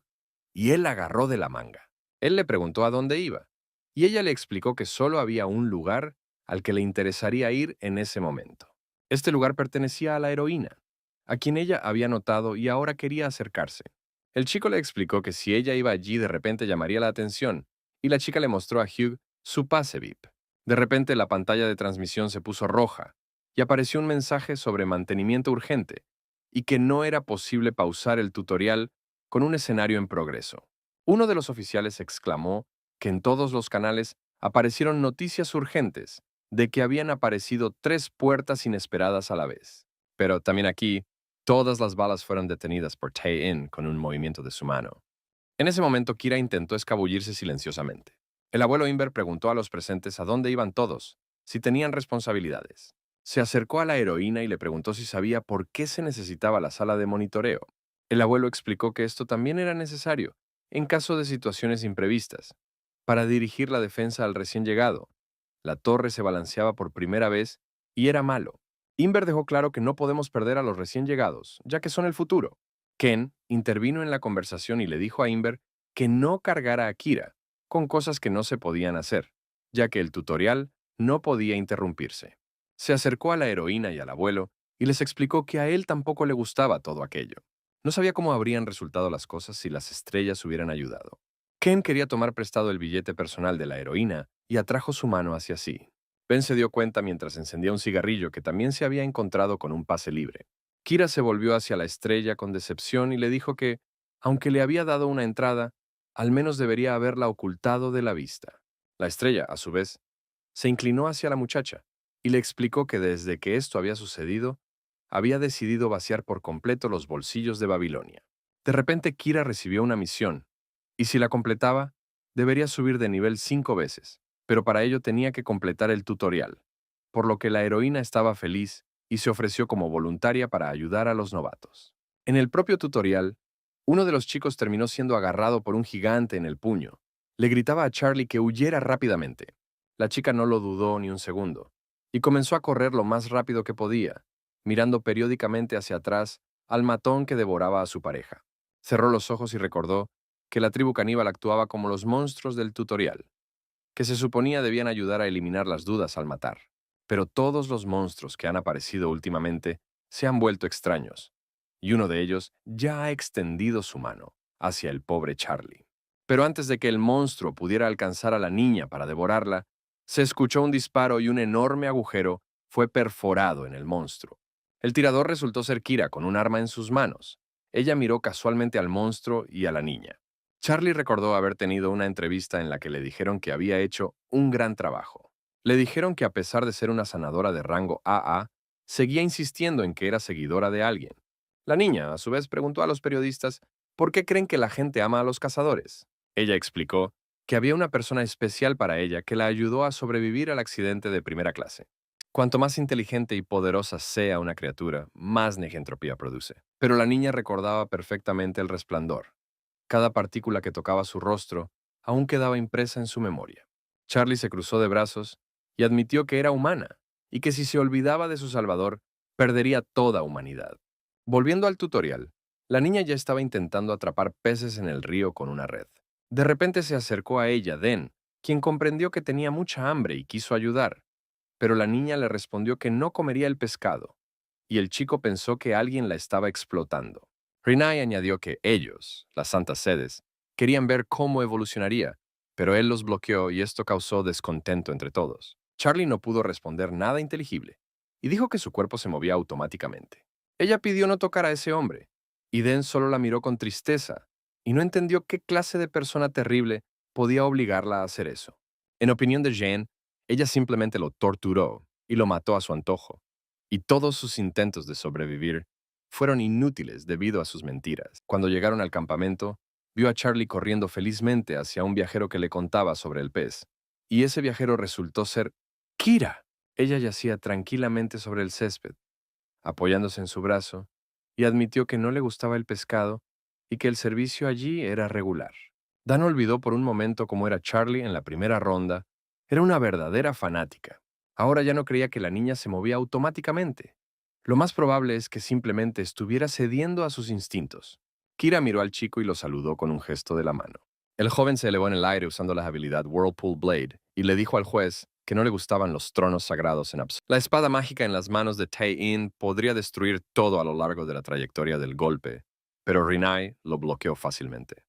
y él la agarró de la manga. Él le preguntó a dónde iba y ella le explicó que solo había un lugar al que le interesaría ir en ese momento. Este lugar pertenecía a la heroína, a quien ella había notado y ahora quería acercarse. El chico le explicó que si ella iba allí de repente llamaría la atención, y la chica le mostró a Hugh su pase VIP. De repente la pantalla de transmisión se puso roja y apareció un mensaje sobre mantenimiento urgente y que no era posible pausar el tutorial con un escenario en progreso. Uno de los oficiales exclamó que en todos los canales aparecieron noticias urgentes de que habían aparecido 3 puertas inesperadas a la vez. Pero también aquí, todas las balas fueron detenidas por Tae-in con un movimiento de su mano. En ese momento, Kira intentó escabullirse silenciosamente. El abuelo Inver preguntó a los presentes a dónde iban todos, si tenían responsabilidades. Se acercó a la heroína y le preguntó si sabía por qué se necesitaba la sala de monitoreo. El abuelo explicó que esto también era necesario, en caso de situaciones imprevistas, para dirigir la defensa al recién llegado. La torre se balanceaba por primera vez y era malo. Inver dejó claro que no podemos perder a los recién llegados, ya que son el futuro. Ken intervino en la conversación y le dijo a Inver que no cargara a Kira con cosas que no se podían hacer, ya que el tutorial no podía interrumpirse. Se acercó a la heroína y al abuelo y les explicó que a él tampoco le gustaba todo aquello. No sabía cómo habrían resultado las cosas si las estrellas hubieran ayudado. Ken quería tomar prestado el billete personal de la heroína y atrajo su mano hacia sí. Ben se dio cuenta mientras encendía un cigarrillo que también se había encontrado con un pase libre. Kira se volvió hacia la estrella con decepción y le dijo que, aunque le había dado una entrada, al menos debería haberla ocultado de la vista. La estrella, a su vez, se inclinó hacia la muchacha y le explicó que desde que esto había sucedido, había decidido vaciar por completo los bolsillos de Babilonia. De repente, Kira recibió una misión, y si la completaba, debería subir de nivel 5 veces, pero para ello tenía que completar el tutorial, por lo que la heroína estaba feliz y se ofreció como voluntaria para ayudar a los novatos. En el propio tutorial, uno de los chicos terminó siendo agarrado por un gigante en el puño. Le gritaba a Charlie que huyera rápidamente. La chica no lo dudó ni un segundo, y comenzó a correr lo más rápido que podía, mirando periódicamente hacia atrás al matón que devoraba a su pareja. Cerró los ojos y recordó que la tribu caníbal actuaba como los monstruos del tutorial, que se suponía debían ayudar a eliminar las dudas al matar. Pero todos los monstruos que han aparecido últimamente se han vuelto extraños, y uno de ellos ya ha extendido su mano hacia el pobre Charlie. Pero antes de que el monstruo pudiera alcanzar a la niña para devorarla, se escuchó un disparo y un enorme agujero fue perforado en el monstruo. El tirador resultó ser Kira con un arma en sus manos. Ella miró casualmente al monstruo y a la niña. Charlie recordó haber tenido una entrevista en la que le dijeron que había hecho un gran trabajo. Le dijeron que a pesar de ser una sanadora de rango AA, seguía insistiendo en que era seguidora de alguien. La niña, a su vez, preguntó a los periodistas por qué creen que la gente ama a los cazadores. Ella explicó que había una persona especial para ella que la ayudó a sobrevivir al accidente de primera clase. Cuanto más inteligente y poderosa sea una criatura, más negentropía produce. Pero la niña recordaba perfectamente el resplandor. Cada partícula que tocaba su rostro aún quedaba impresa en su memoria. Charlie se cruzó de brazos y admitió que era humana y que si se olvidaba de su salvador, perdería toda humanidad. Volviendo al tutorial, la niña ya estaba intentando atrapar peces en el río con una red. De repente se acercó a ella Den, quien comprendió que tenía mucha hambre y quiso ayudar, pero la niña le respondió que no comería el pescado, y el chico pensó que alguien la estaba explotando. Rinai añadió que ellos, las santas sedes, querían ver cómo evolucionaría, pero él los bloqueó y esto causó descontento entre todos. Charlie no pudo responder nada inteligible y dijo que su cuerpo se movía automáticamente. Ella pidió no tocar a ese hombre, y Den solo la miró con tristeza y no entendió qué clase de persona terrible podía obligarla a hacer eso. En opinión de Jane, ella simplemente lo torturó y lo mató a su antojo, y todos sus intentos de sobrevivir fueron inútiles debido a sus mentiras. Cuando llegaron al campamento, vio a Charlie corriendo felizmente hacia un viajero que le contaba sobre el pez, y ese viajero resultó ser Kira. Ella yacía tranquilamente sobre el césped, apoyándose en su brazo, y admitió que no le gustaba el pescado y que el servicio allí era regular. Dan olvidó por un momento cómo era Charlie en la primera ronda. Era una verdadera fanática. Ahora ya no creía que la niña se movía automáticamente. Lo más probable es que simplemente estuviera cediendo a sus instintos. Kira miró al chico y lo saludó con un gesto de la mano. El joven se elevó en el aire usando la habilidad Whirlpool Blade y le dijo al juez que no le gustaban los tronos sagrados en absoluto. La espada mágica en las manos de Tae-in podría destruir todo a lo largo de la trayectoria del golpe, pero Rinai lo bloqueó fácilmente.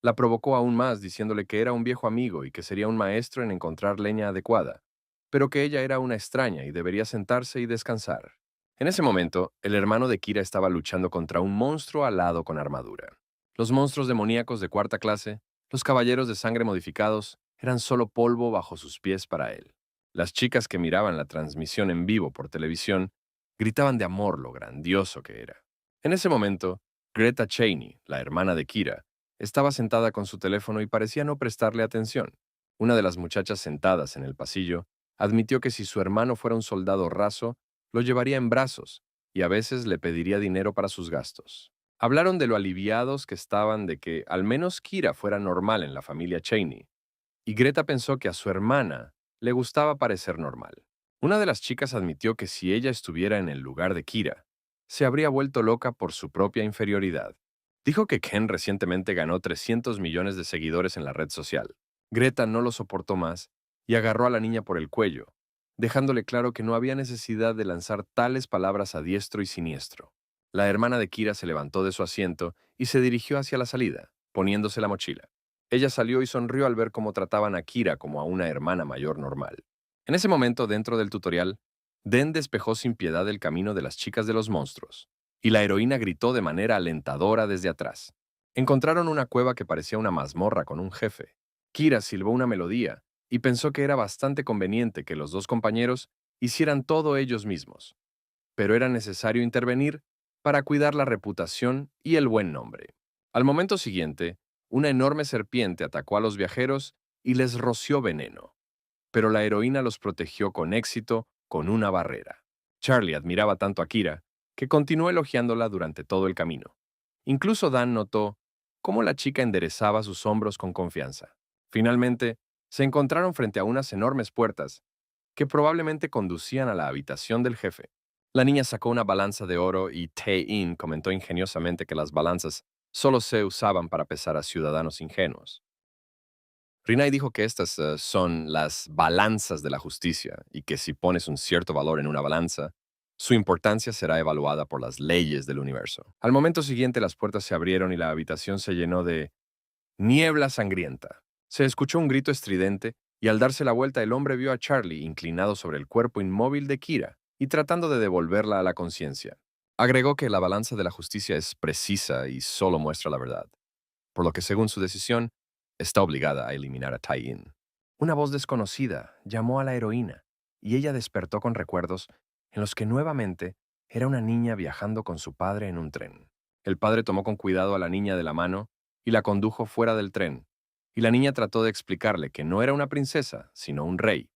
La provocó aún más diciéndole que era un viejo amigo y que sería un maestro en encontrar leña adecuada, pero que ella era una extraña y debería sentarse y descansar. En ese momento, el hermano de Kira estaba luchando contra un monstruo alado con armadura. Los monstruos demoníacos de cuarta clase, los caballeros de sangre modificados, eran solo polvo bajo sus pies para él. Las chicas que miraban la transmisión en vivo por televisión gritaban de amor lo grandioso que era. En ese momento, Greta Cheney, la hermana de Kira, estaba sentada con su teléfono y parecía no prestarle atención. Una de las muchachas sentadas en el pasillo admitió que si su hermano fuera un soldado raso, lo llevaría en brazos y a veces le pediría dinero para sus gastos. Hablaron de lo aliviados que estaban de que al menos Kira fuera normal en la familia Cheney, y Greta pensó que a su hermana le gustaba parecer normal. Una de las chicas admitió que si ella estuviera en el lugar de Kira, se habría vuelto loca por su propia inferioridad. Dijo que Ken recientemente ganó 300 millones de seguidores en la red social. Greta no lo soportó más y agarró a la niña por el cuello, dejándole claro que no había necesidad de lanzar tales palabras a diestro y siniestro. La hermana de Kira se levantó de su asiento y se dirigió hacia la salida, poniéndose la mochila. Ella salió y sonrió al ver cómo trataban a Kira como a una hermana mayor normal. En ese momento, dentro del tutorial, Den despejó sin piedad el camino de las chicas de los monstruos, y la heroína gritó de manera alentadora desde atrás. Encontraron una cueva que parecía una mazmorra con un jefe. Kira silbó una melodía y pensó que era bastante conveniente que los dos compañeros hicieran todo ellos mismos, pero era necesario intervenir para cuidar la reputación y el buen nombre. Al momento siguiente, una enorme serpiente atacó a los viajeros y les roció veneno, pero la heroína los protegió con éxito con una barrera. Charlie admiraba tanto a Kira que continuó elogiándola durante todo el camino. Incluso Dan notó cómo la chica enderezaba sus hombros con confianza. Finalmente, se encontraron frente a unas enormes puertas que probablemente conducían a la habitación del jefe. La niña sacó una balanza de oro y Tae-in comentó ingeniosamente que las balanzas solo se usaban para pesar a ciudadanos ingenuos. Rinai dijo que estas son las balanzas de la justicia y que si pones un cierto valor en una balanza, su importancia será evaluada por las leyes del universo. Al momento siguiente las puertas se abrieron y la habitación se llenó de niebla sangrienta. Se escuchó un grito estridente y al darse la vuelta el hombre vio a Charlie inclinado sobre el cuerpo inmóvil de Kira y tratando de devolverla a la conciencia. Agregó que la balanza de la justicia es precisa y solo muestra la verdad, por lo que según su decisión, está obligada a eliminar a Tai-in. Una voz desconocida llamó a la heroína y ella despertó con recuerdos en los que nuevamente era una niña viajando con su padre en un tren. El padre tomó con cuidado a la niña de la mano y la condujo fuera del tren, y la niña trató de explicarle que no era una princesa, sino un rey.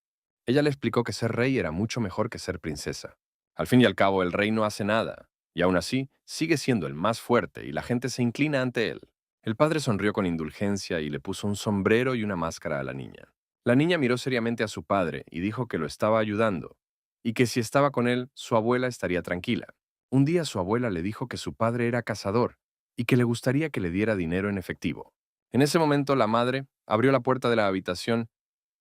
Ella le explicó que ser rey era mucho mejor que ser princesa. Al fin y al cabo, el rey no hace nada, y aún así sigue siendo el más fuerte y la gente se inclina ante él. El padre sonrió con indulgencia y le puso un sombrero y una máscara a la niña. La niña miró seriamente a su padre y dijo que lo estaba ayudando, y que si estaba con él, su abuela estaría tranquila. Un día su abuela le dijo que su padre era cazador y que le gustaría que le diera dinero en efectivo. En ese momento la madre abrió la puerta de la habitación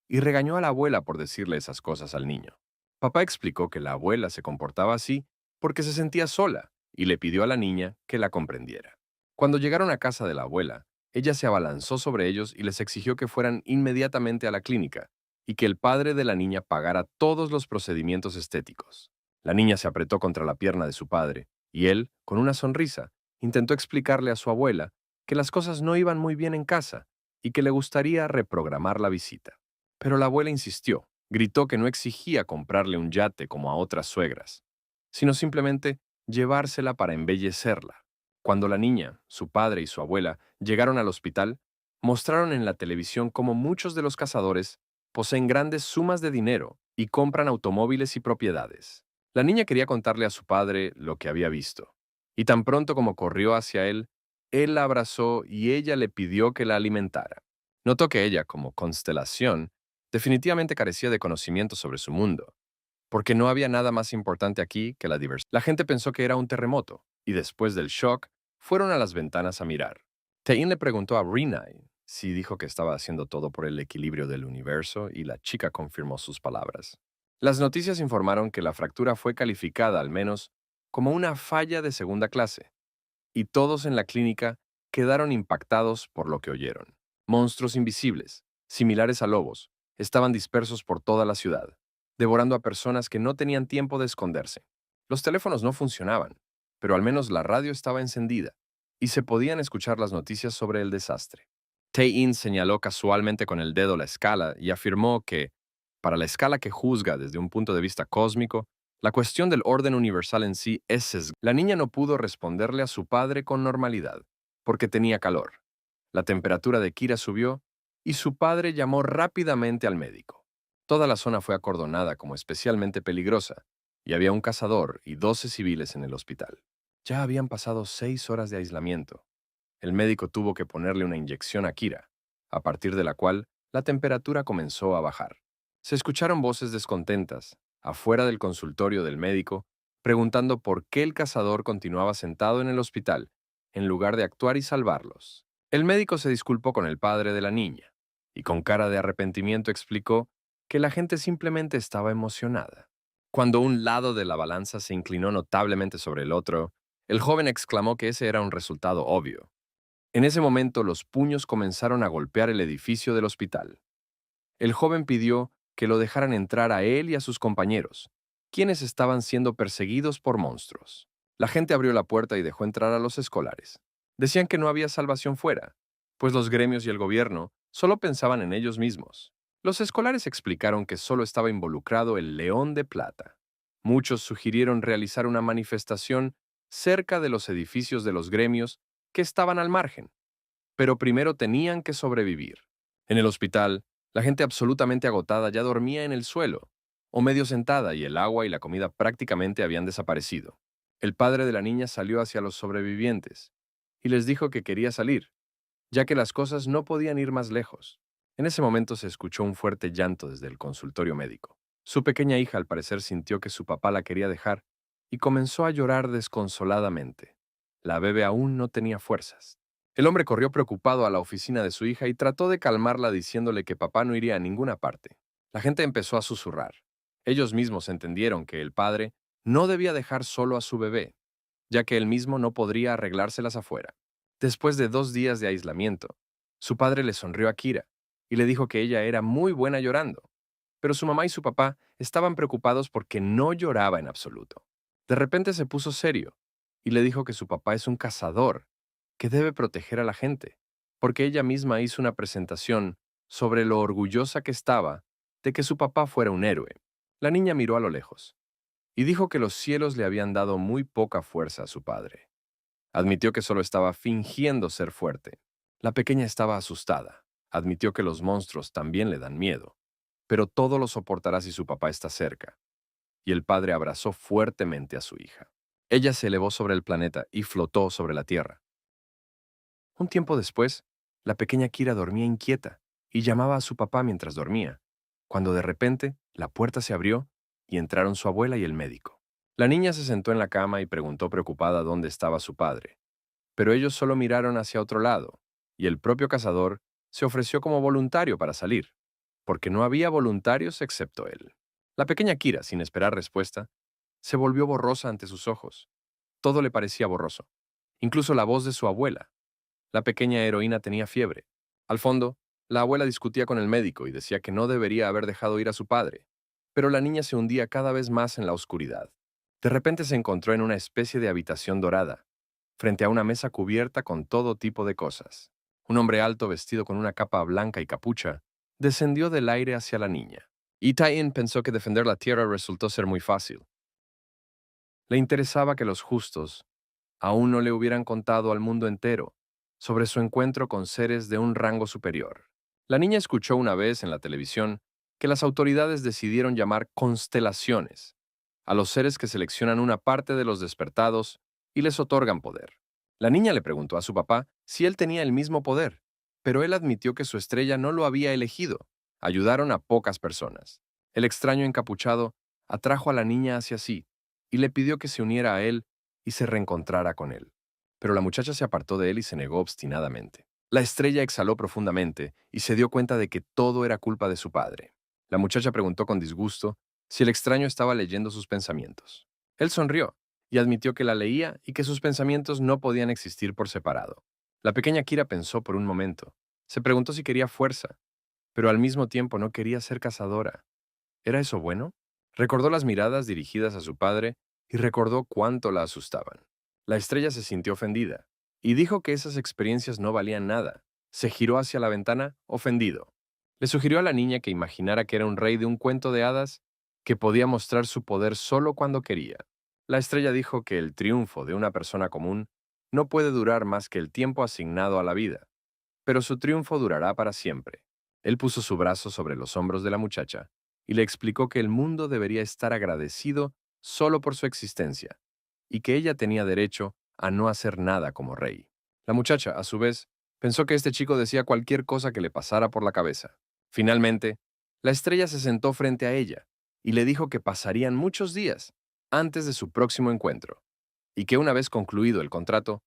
y regañó a la abuela por decirle esas cosas al niño. Papá explicó que la abuela se comportaba así porque se sentía sola y le pidió a la niña que la comprendiera. Cuando llegaron a casa de la abuela, ella se abalanzó sobre ellos y les exigió que fueran inmediatamente a la clínica y que el padre de la niña pagara todos los procedimientos estéticos. La niña se apretó contra la pierna de su padre y él, con una sonrisa, intentó explicarle a su abuela que las cosas no iban muy bien en casa y que le gustaría reprogramar la visita. Pero la abuela insistió, gritó que no exigía comprarle un yate como a otras suegras, sino simplemente llevársela para embellecerla. Cuando la niña, su padre y su abuela llegaron al hospital, mostraron en la televisión cómo muchos de los cazadores poseen grandes sumas de dinero y compran automóviles y propiedades. La niña quería contarle a su padre lo que había visto, y tan pronto como corrió hacia él la abrazó y ella le pidió que la alimentara. Notó que ella, como constelación, definitivamente carecía de conocimiento sobre su mundo, porque no había nada más importante aquí que la diversión. La gente pensó que era un terremoto, y después del shock, fueron a las ventanas a mirar. Tein le preguntó a Rinai Sí dijo que estaba haciendo todo por el equilibrio del universo y la chica confirmó sus palabras. Las noticias informaron que la fractura fue calificada al menos como una falla de segunda clase, y todos en la clínica quedaron impactados por lo que oyeron. Monstruos invisibles, similares a lobos, estaban dispersos por toda la ciudad, devorando a personas que no tenían tiempo de esconderse. Los teléfonos no funcionaban, pero al menos la radio estaba encendida y se podían escuchar las noticias sobre el desastre. Tae-in señaló casualmente con el dedo la escala y afirmó que, para la escala que juzga desde un punto de vista cósmico, la cuestión del orden universal en sí es sesgada. La niña no pudo responderle a su padre con normalidad, porque tenía calor. La temperatura de Kira subió y su padre llamó rápidamente al médico. Toda la zona fue acordonada como especialmente peligrosa, y había un cazador y 12 civiles en el hospital. Ya habían pasado 6 horas de aislamiento. El médico tuvo que ponerle una inyección a Kira, a partir de la cual la temperatura comenzó a bajar. Se escucharon voces descontentas, afuera del consultorio del médico, preguntando por qué el cazador continuaba sentado en el hospital, en lugar de actuar y salvarlos. El médico se disculpó con el padre de la niña, y con cara de arrepentimiento explicó que la gente simplemente estaba emocionada. Cuando un lado de la balanza se inclinó notablemente sobre el otro, el joven exclamó que ese era un resultado obvio. En ese momento los puños comenzaron a golpear el edificio del hospital. El joven pidió que lo dejaran entrar a él y a sus compañeros, quienes estaban siendo perseguidos por monstruos. La gente abrió la puerta y dejó entrar a los escolares. Decían que no había salvación fuera, pues los gremios y el gobierno solo pensaban en ellos mismos. Los escolares explicaron que solo estaba involucrado el León de Plata. Muchos sugirieron realizar una manifestación cerca de los edificios de los gremios que estaban al margen, pero primero tenían que sobrevivir. En el hospital, la gente absolutamente agotada ya dormía en el suelo, o medio sentada, y el agua y la comida prácticamente habían desaparecido. El padre de la niña salió hacia los sobrevivientes y les dijo que quería salir, ya que las cosas no podían ir más lejos. En ese momento se escuchó un fuerte llanto desde el consultorio médico. Su pequeña hija al parecer sintió que su papá la quería dejar y comenzó a llorar desconsoladamente. La bebé aún no tenía fuerzas. El hombre corrió preocupado a la oficina de su hija y trató de calmarla diciéndole que papá no iría a ninguna parte. La gente empezó a susurrar. Ellos mismos entendieron que el padre no debía dejar solo a su bebé, ya que él mismo no podría arreglárselas afuera. Después de 2 días de aislamiento, su padre le sonrió a Kira y le dijo que ella era muy buena llorando, pero su mamá y su papá estaban preocupados porque no lloraba en absoluto. De repente se puso serio y le dijo que su papá es un cazador, que debe proteger a la gente, porque ella misma hizo una presentación sobre lo orgullosa que estaba de que su papá fuera un héroe. La niña miró a lo lejos y dijo que los cielos le habían dado muy poca fuerza a su padre. Admitió que solo estaba fingiendo ser fuerte. La pequeña estaba asustada. Admitió que los monstruos también le dan miedo, pero todo lo soportará si su papá está cerca. Y el padre abrazó fuertemente a su hija. Ella se elevó sobre el planeta y flotó sobre la Tierra. Un tiempo después, la pequeña Kira dormía inquieta y llamaba a su papá mientras dormía, cuando de repente la puerta se abrió y entraron su abuela y el médico. La niña se sentó en la cama y preguntó preocupada dónde estaba su padre, pero ellos solo miraron hacia otro lado, y el propio cazador se ofreció como voluntario para salir, porque no había voluntarios excepto él. La pequeña Kira, sin esperar respuesta, se volvió borrosa ante sus ojos. Todo le parecía borroso, incluso la voz de su abuela. La pequeña heroína tenía fiebre. Al fondo, la abuela discutía con el médico y decía que no debería haber dejado ir a su padre, pero la niña se hundía cada vez más en la oscuridad. De repente se encontró en una especie de habitación dorada, frente a una mesa cubierta con todo tipo de cosas. Un hombre alto vestido con una capa blanca y capucha descendió del aire hacia la niña. Y Tae-in pensó que defender la tierra resultó ser muy fácil. Le interesaba que los justos aún no le hubieran contado al mundo entero sobre su encuentro con seres de un rango superior. La niña escuchó una vez en la televisión que las autoridades decidieron llamar constelaciones a los seres que seleccionan una parte de los despertados y les otorgan poder. La niña le preguntó a su papá si él tenía el mismo poder, pero él admitió que su estrella no lo había elegido. Ayudaron a pocas personas. El extraño encapuchado atrajo a la niña hacia sí y le pidió que se uniera a él y se reencontrara con él. Pero la muchacha se apartó de él y se negó obstinadamente. La estrella exhaló profundamente y se dio cuenta de que todo era culpa de su padre. La muchacha preguntó con disgusto si el extraño estaba leyendo sus pensamientos. Él sonrió y admitió que la leía y que sus pensamientos no podían existir por separado. La pequeña Kira pensó por un momento. Se preguntó si quería fuerza, pero al mismo tiempo no quería ser cazadora. ¿Era eso bueno? Recordó las miradas dirigidas a su padre y recordó cuánto la asustaban. La estrella se sintió ofendida y dijo que esas experiencias no valían nada. Se giró hacia la ventana, ofendido. Le sugirió a la niña que imaginara que era un rey de un cuento de hadas que podía mostrar su poder solo cuando quería. La estrella dijo que el triunfo de una persona común no puede durar más que el tiempo asignado a la vida, pero su triunfo durará para siempre. Él puso su brazo sobre los hombros de la muchacha y le explicó que el mundo debería estar agradecido solo por su existencia y que ella tenía derecho a no hacer nada como rey. La muchacha, a su vez, pensó que este chico decía cualquier cosa que le pasara por la cabeza. Finalmente, la estrella se sentó frente a ella y le dijo que pasarían muchos días antes de su próximo encuentro y que una vez concluido el contrato,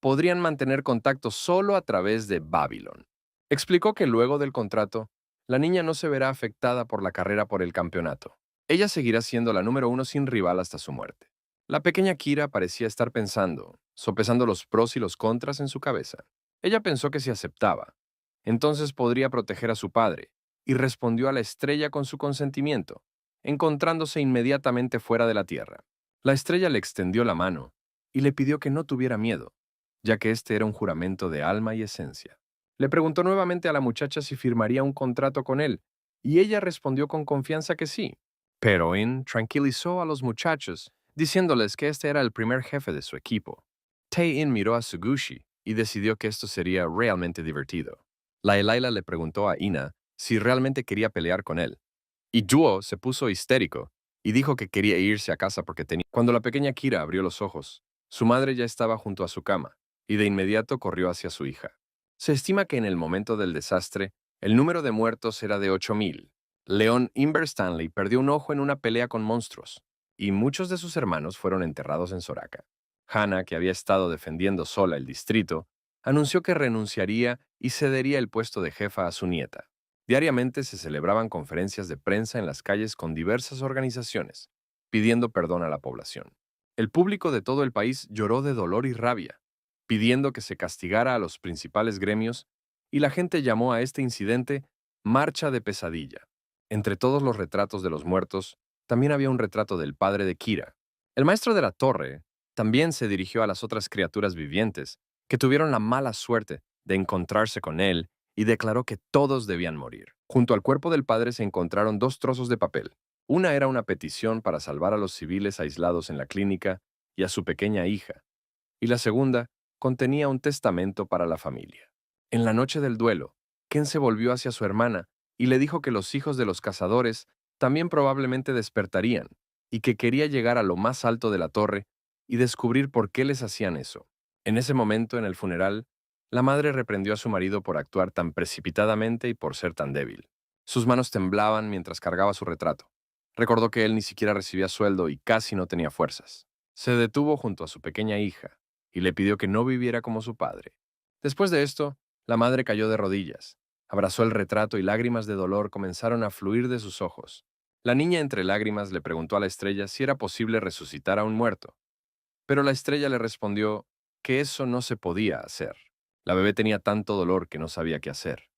podrían mantener contacto solo a través de Babylon. Explicó que luego del contrato, la niña no se verá afectada por la carrera por el campeonato. Ella seguirá siendo la número uno sin rival hasta su muerte. La pequeña Kira parecía estar pensando, sopesando los pros y los contras en su cabeza. Ella pensó que si aceptaba, entonces podría proteger a su padre, y respondió a la estrella con su consentimiento, encontrándose inmediatamente fuera de la tierra. La estrella le extendió la mano y le pidió que no tuviera miedo, ya que este era un juramento de alma y esencia. Le preguntó nuevamente a la muchacha si firmaría un contrato con él, y ella respondió con confianza que sí. Pero In tranquilizó a los muchachos, diciéndoles que este era el primer jefe de su equipo. Tae-in miró a Sugushi y decidió que esto sería realmente divertido. La Elaila le preguntó a Ina si realmente quería pelear con él, y Duo se puso histérico y dijo que quería irse a casa porque tenía... Cuando la pequeña Kira abrió los ojos, su madre ya estaba junto a su cama, y de inmediato corrió hacia su hija. Se estima que en el momento del desastre, el número de muertos era de 8,000. Leon Imber Stanley perdió un ojo en una pelea con monstruos, y muchos de sus hermanos fueron enterrados en Soraka. Hannah, que había estado defendiendo sola el distrito, anunció que renunciaría y cedería el puesto de jefa a su nieta. Diariamente se celebraban conferencias de prensa en las calles con diversas organizaciones, pidiendo perdón a la población. El público de todo el país lloró de dolor y rabia, pidiendo que se castigara a los principales gremios, y la gente llamó a este incidente Marcha de Pesadilla. Entre todos los retratos de los muertos, también había un retrato del padre de Kira. El maestro de la torre también se dirigió a las otras criaturas vivientes que tuvieron la mala suerte de encontrarse con él y declaró que todos debían morir. Junto al cuerpo del padre se encontraron dos trozos de papel. Una era una petición para salvar a los civiles aislados en la clínica y a su pequeña hija, y la segunda contenía un testamento para la familia. En la noche del duelo, Ken se volvió hacia su hermana y le dijo que los hijos de los cazadores también probablemente despertarían y que quería llegar a lo más alto de la torre y descubrir por qué les hacían eso. En ese momento, en el funeral, la madre reprendió a su marido por actuar tan precipitadamente y por ser tan débil. Sus manos temblaban mientras cargaba su retrato. Recordó que él ni siquiera recibía sueldo y casi no tenía fuerzas. Se detuvo junto a su pequeña hija y le pidió que no viviera como su padre. Después de esto, la madre cayó de rodillas, abrazó el retrato y lágrimas de dolor comenzaron a fluir de sus ojos. La niña entre lágrimas le preguntó a la estrella si era posible resucitar a un muerto, pero la estrella le respondió que eso no se podía hacer. La bebé tenía tanto dolor que no sabía qué hacer.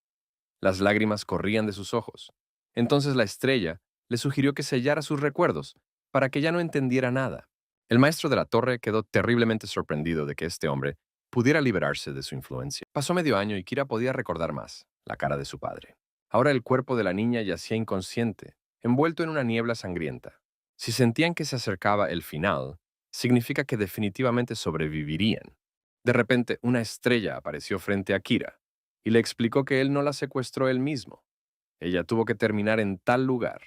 Las lágrimas corrían de sus ojos. Entonces la estrella le sugirió que sellara sus recuerdos para que ya no entendiera nada. El maestro de la torre quedó terriblemente sorprendido de que este hombre pudiera liberarse de su influencia. Pasó medio año y Kira podía recordar más la cara de su padre. Ahora el cuerpo de la niña yacía inconsciente, envuelto en una niebla sangrienta. Si sentían que se acercaba el final, significa que definitivamente sobrevivirían. De repente, una estrella apareció frente a Kira y le explicó que él no la secuestró él mismo. Ella tuvo que terminar en tal lugar.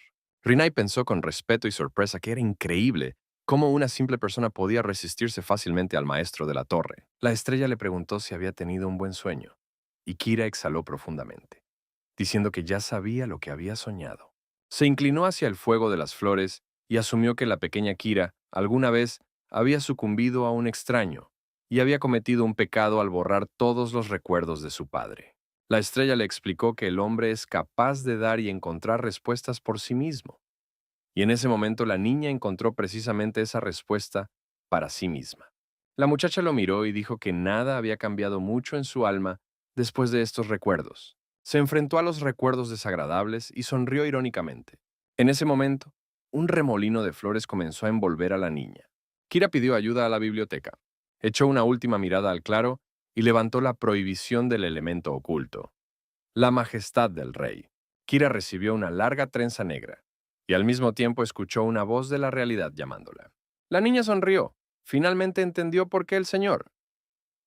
Rinai pensó con respeto y sorpresa que era increíble cómo una simple persona podía resistirse fácilmente al maestro de la torre. La estrella le preguntó si había tenido un buen sueño, y Kira exhaló profundamente, diciendo que ya sabía lo que había soñado. Se inclinó hacia el fuego de las flores y asumió que la pequeña Kira alguna vez había sucumbido a un extraño y había cometido un pecado al borrar todos los recuerdos de su padre. La estrella le explicó que el hombre es capaz de dar y encontrar respuestas por sí mismo. Y en ese momento la niña encontró precisamente esa respuesta para sí misma. La muchacha lo miró y dijo que nada había cambiado mucho en su alma después de estos recuerdos. Se enfrentó a los recuerdos desagradables y sonrió irónicamente. En ese momento, un remolino de flores comenzó a envolver a la niña. Kira pidió ayuda a la biblioteca, echó una última mirada al claro y levantó la prohibición del elemento oculto. La majestad del rey. Kira recibió una larga trenza negra y al mismo tiempo escuchó una voz de la realidad llamándola. La niña sonrió. Finalmente entendió por qué el señor.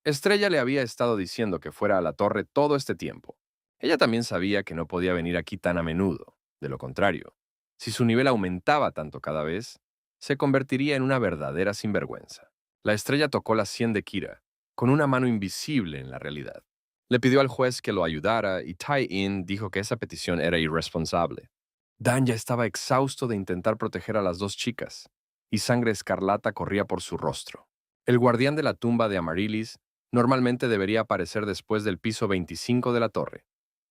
Estrella le había estado diciendo que fuera a la torre todo este tiempo. Ella también sabía que no podía venir aquí tan a menudo. De lo contrario, si su nivel aumentaba tanto cada vez, se convertiría en una verdadera sinvergüenza. La estrella tocó la sien de Kira, con una mano invisible en la realidad. Le pidió al juez que lo ayudara y Tai-In dijo que esa petición era irresponsable. Dan ya estaba exhausto de intentar proteger a las dos chicas, y sangre escarlata corría por su rostro. El guardián de la tumba de Amaryllis normalmente debería aparecer después del piso 25 de la torre,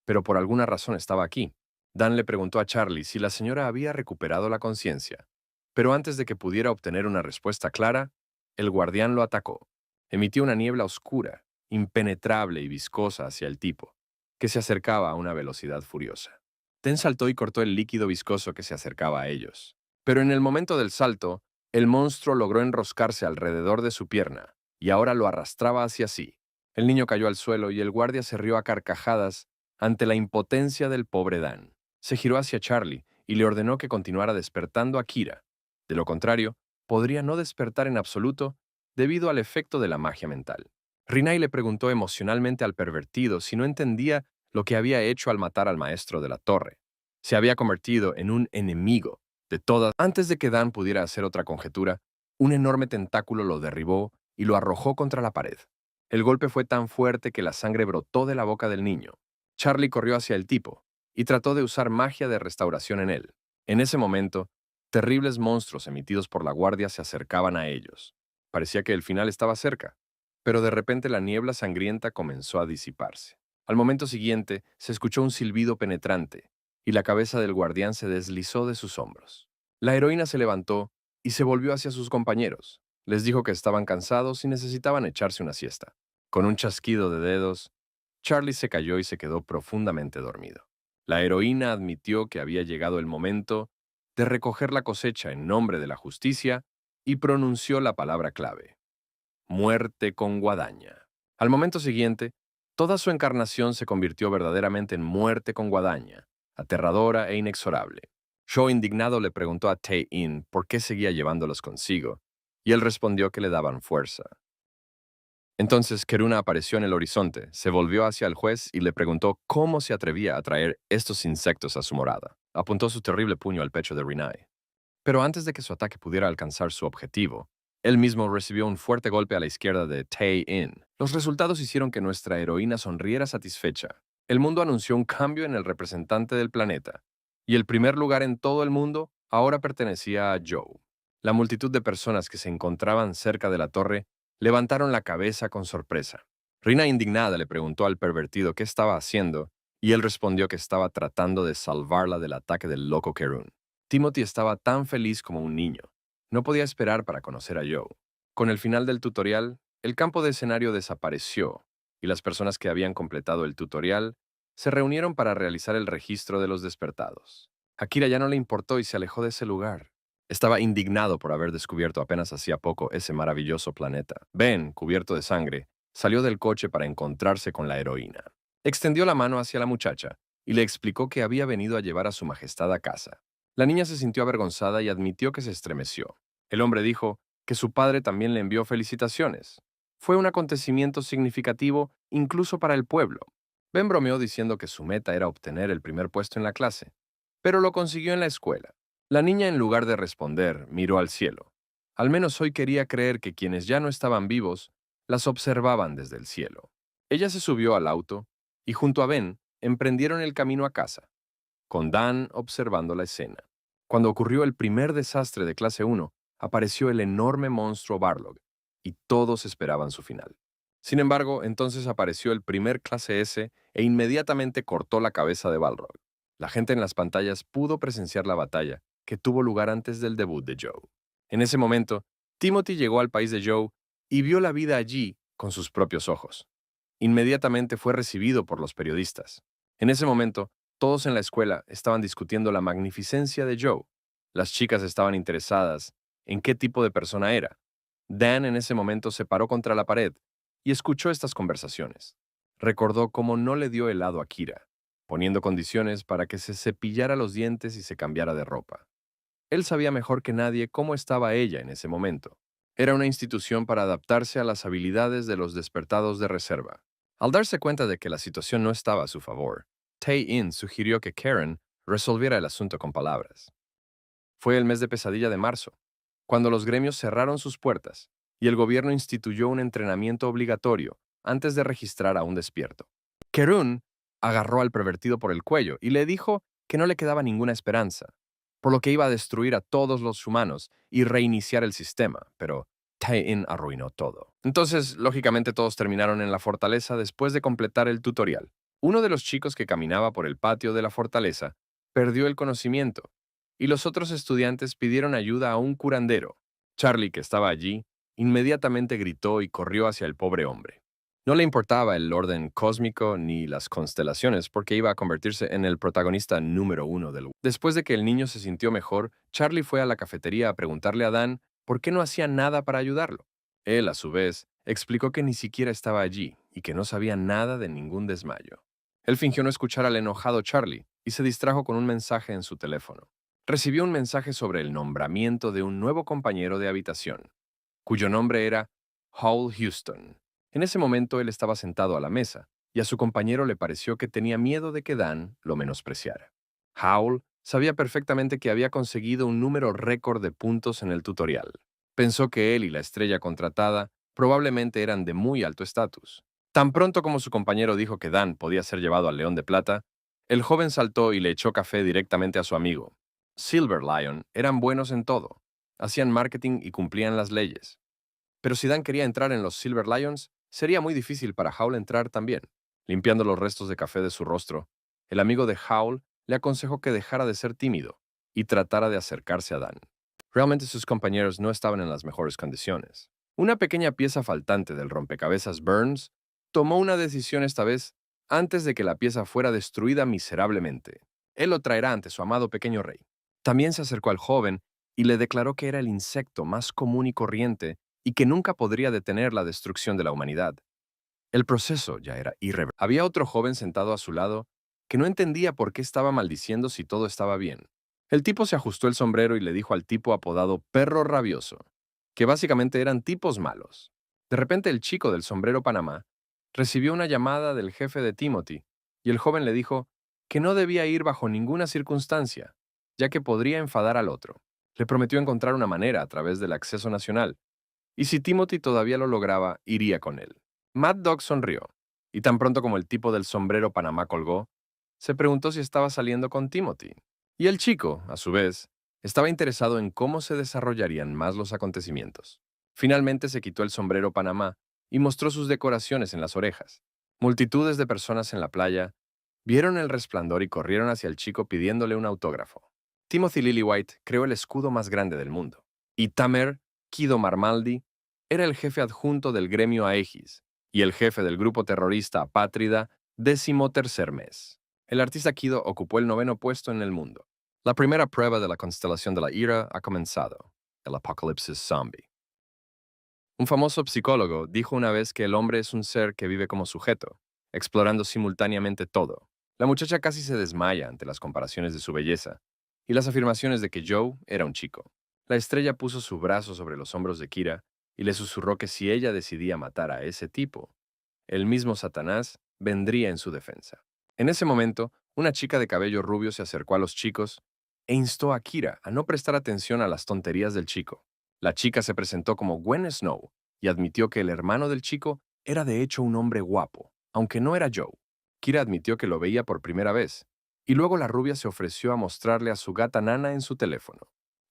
pero por alguna razón estaba aquí. Dan le preguntó a Charlie si la señora había recuperado la conciencia, pero antes de que pudiera obtener una respuesta clara, el guardián lo atacó. Emitió una niebla oscura, impenetrable y viscosa hacia el tipo, que se acercaba a una velocidad furiosa. Dan saltó y cortó el líquido viscoso que se acercaba a ellos. Pero en el momento del salto, el monstruo logró enroscarse alrededor de su pierna y ahora lo arrastraba hacia sí. El niño cayó al suelo y el guardia se rió a carcajadas ante la impotencia del pobre Dan. Se giró hacia Charlie y le ordenó que continuara despertando a Kira. De lo contrario, podría no despertar en absoluto debido al efecto de la magia mental. Rinai le preguntó emocionalmente al pervertido si no entendía lo que había hecho al matar al maestro de la torre. Se había convertido en un enemigo de todas. Antes de que Dan pudiera hacer otra conjetura, un enorme tentáculo lo derribó y lo arrojó contra la pared. El golpe fue tan fuerte que la sangre brotó de la boca del niño. Charlie corrió hacia el tipo y trató de usar magia de restauración en él. En ese momento, terribles monstruos emitidos por la guardia se acercaban a ellos. Parecía que el final estaba cerca, pero de repente la niebla sangrienta comenzó a disiparse. Al momento siguiente, se escuchó un silbido penetrante y la cabeza del guardián se deslizó de sus hombros. La heroína se levantó y se volvió hacia sus compañeros. Les dijo que estaban cansados y necesitaban echarse una siesta. Con un chasquido de dedos, Charlie se cayó y se quedó profundamente dormido. La heroína admitió que había llegado el momento de recoger la cosecha en nombre de la justicia y pronunció la palabra clave: muerte con guadaña. Al momento siguiente, toda su encarnación se convirtió verdaderamente en muerte con guadaña, aterradora e inexorable. Shaw indignado le preguntó a Tae-In por qué seguía llevándolos consigo, y él respondió que le daban fuerza. Entonces Keruna apareció en el horizonte, se volvió hacia el juez y le preguntó cómo se atrevía a traer estos insectos a su morada. Apuntó su terrible puño al pecho de Rinai. Pero antes de que su ataque pudiera alcanzar su objetivo, él mismo recibió un fuerte golpe a la izquierda de Tae-In. Los resultados hicieron que nuestra heroína sonriera satisfecha. El mundo anunció un cambio en el representante del planeta, y el primer lugar en todo el mundo ahora pertenecía a Joe. La multitud de personas que se encontraban cerca de la torre levantaron la cabeza con sorpresa. Rina, indignada, le preguntó al pervertido qué estaba haciendo, y él respondió que estaba tratando de salvarla del ataque del loco Kerun. Timothy estaba tan feliz como un niño. No podía esperar para conocer a Joe. Con el final del tutorial, el campo de escenario desapareció y las personas que habían completado el tutorial se reunieron para realizar el registro de los despertados. A Kira ya no le importó y se alejó de ese lugar. Estaba indignado por haber descubierto apenas hacía poco ese maravilloso planeta. Ben, cubierto de sangre, salió del coche para encontrarse con la heroína. Extendió la mano hacia la muchacha y le explicó que había venido a llevar a su majestad a casa. La niña se sintió avergonzada y admitió que se estremeció. El hombre dijo que su padre también le envió felicitaciones. Fue un acontecimiento significativo incluso para el pueblo. Ben bromeó diciendo que su meta era obtener el primer puesto en la clase, pero lo consiguió en la escuela. La niña, en lugar de responder, miró al cielo. Al menos hoy quería creer que quienes ya no estaban vivos las observaban desde el cielo. Ella se subió al auto y junto a Ben emprendieron el camino a casa, con Dan observando la escena. Cuando ocurrió el primer desastre de clase 1, apareció el enorme monstruo Barlog, y todos esperaban su final. Sin embargo, entonces apareció el primer clase S e inmediatamente cortó la cabeza de Balrog. La gente en las pantallas pudo presenciar la batalla que tuvo lugar antes del debut de Joe. En ese momento, Timothy llegó al país de Joe y vio la vida allí con sus propios ojos. Inmediatamente fue recibido por los periodistas. En ese momento, todos en la escuela estaban discutiendo la magnificencia de Joe. Las chicas estaban interesadas en qué tipo de persona era. Dan en ese momento se paró contra la pared y escuchó estas conversaciones. Recordó cómo no le dio helado a Kira, poniendo condiciones para que se cepillara los dientes y se cambiara de ropa. Él sabía mejor que nadie cómo estaba ella en ese momento. Era una institución para adaptarse a las habilidades de los despertados de reserva. Al darse cuenta de que la situación no estaba a su favor, Tae-in sugirió que Karen resolviera el asunto con palabras. Fue el mes de pesadilla de marzo, cuando los gremios cerraron sus puertas y el gobierno instituyó un entrenamiento obligatorio antes de registrar a un despierto. Kerun agarró al pervertido por el cuello y le dijo que no le quedaba ninguna esperanza, por lo que iba a destruir a todos los humanos y reiniciar el sistema, pero Tae-in arruinó todo. Entonces, lógicamente todos terminaron en la fortaleza después de completar el tutorial. Uno de los chicos que caminaba por el patio de la fortaleza perdió el conocimiento y los otros estudiantes pidieron ayuda a un curandero. Charlie, que estaba allí, inmediatamente gritó y corrió hacia el pobre hombre. No le importaba el orden cósmico ni las constelaciones porque iba a convertirse en el protagonista número uno del... Después de que el niño se sintió mejor, Charlie fue a la cafetería a preguntarle a Dan por qué no hacía nada para ayudarlo. Él, a su vez, explicó que ni siquiera estaba allí y que no sabía nada de ningún desmayo. Él fingió no escuchar al enojado Charlie y se distrajo con un mensaje en su teléfono. Recibió un mensaje sobre el nombramiento de un nuevo compañero de habitación, cuyo nombre era Howell Houston. En ese momento él estaba sentado a la mesa, y a su compañero le pareció que tenía miedo de que Dan lo menospreciara. Howell sabía perfectamente que había conseguido un número récord de puntos en el tutorial. Pensó que él y la estrella contratada probablemente eran de muy alto estatus. Tan pronto como su compañero dijo que Dan podía ser llevado al León de Plata, el joven saltó y le echó café directamente a su amigo. Silver Lion eran buenos en todo, hacían marketing y cumplían las leyes. Pero si Dan quería entrar en los Silver Lions, sería muy difícil para Howl entrar también. Limpiando los restos de café de su rostro, el amigo de Howl le aconsejó que dejara de ser tímido y tratara de acercarse a Dan. Realmente sus compañeros no estaban en las mejores condiciones. Una pequeña pieza faltante del rompecabezas Burns tomó una decisión esta vez antes de que la pieza fuera destruida miserablemente. Él lo traerá ante su amado pequeño rey. También se acercó al joven y le declaró que era el insecto más común y corriente y que nunca podría detener la destrucción de la humanidad. El proceso ya era irreversible. Había otro joven sentado a su lado que no entendía por qué estaba maldiciendo si todo estaba bien. El tipo se ajustó el sombrero y le dijo al tipo apodado Perro Rabioso, que básicamente eran tipos malos. De repente el chico del sombrero Panamá recibió una llamada del jefe de Timothy y el joven le dijo que no debía ir bajo ninguna circunstancia, ya que podría enfadar al otro. Le prometió encontrar una manera a través del acceso nacional y si Timothy todavía lo lograba, iría con él. Mad Dog sonrió, y tan pronto como el tipo del sombrero Panamá colgó, se preguntó si estaba saliendo con Timothy. Y el chico, a su vez, estaba interesado en cómo se desarrollarían más los acontecimientos. Finalmente se quitó el sombrero Panamá y mostró sus decoraciones en las orejas. Multitudes de personas en la playa vieron el resplandor y corrieron hacia el chico pidiéndole un autógrafo. Timothy Lillywhite creó el escudo más grande del mundo, y Tamer Kido Marmaldi era el jefe adjunto del gremio Aegis y el jefe del grupo terrorista apátrida 13º mes. El artista Kido ocupó el 9º puesto en el mundo. La primera prueba de la constelación de la ira ha comenzado, el apocalipsis zombie. Un famoso psicólogo dijo una vez que el hombre es un ser que vive como sujeto, explorando simultáneamente todo. La muchacha casi se desmaya ante las comparaciones de su belleza y las afirmaciones de que Joe era un chico. La estrella puso su brazo sobre los hombros de Kira y le susurró que si ella decidía matar a ese tipo, el mismo Satanás vendría en su defensa. En ese momento, una chica de cabello rubio se acercó a los chicos e instó a Kira a no prestar atención a las tonterías del chico. La chica se presentó como Gwen Snow y admitió que el hermano del chico era de hecho un hombre guapo, aunque no era Joe. Kira admitió que lo veía por primera vez, y luego la rubia se ofreció a mostrarle a su gata Nana en su teléfono.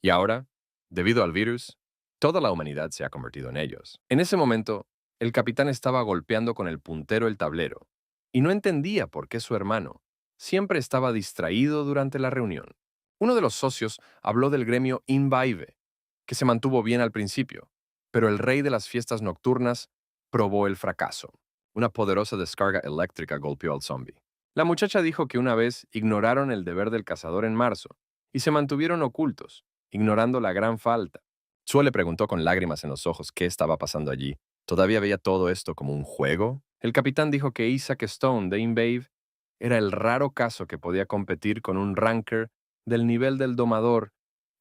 Y ahora, debido al virus, Toda la humanidad se ha convertido en ellos. En ese momento, el capitán estaba golpeando con el puntero el tablero y no entendía por qué su hermano siempre estaba distraído durante la reunión. Uno de los socios habló del gremio Invive, que se mantuvo bien al principio, pero el rey de las fiestas nocturnas probó el fracaso. Una poderosa descarga eléctrica golpeó al zombie. La muchacha dijo que una vez ignoraron el deber del cazador en marzo y se mantuvieron ocultos, ignorando la gran falta. Sue le preguntó con lágrimas en los ojos qué estaba pasando allí. ¿Todavía veía todo esto como un juego? El capitán dijo que Isaac Stone de Inbave era el raro caso que podía competir con un ranker del nivel del domador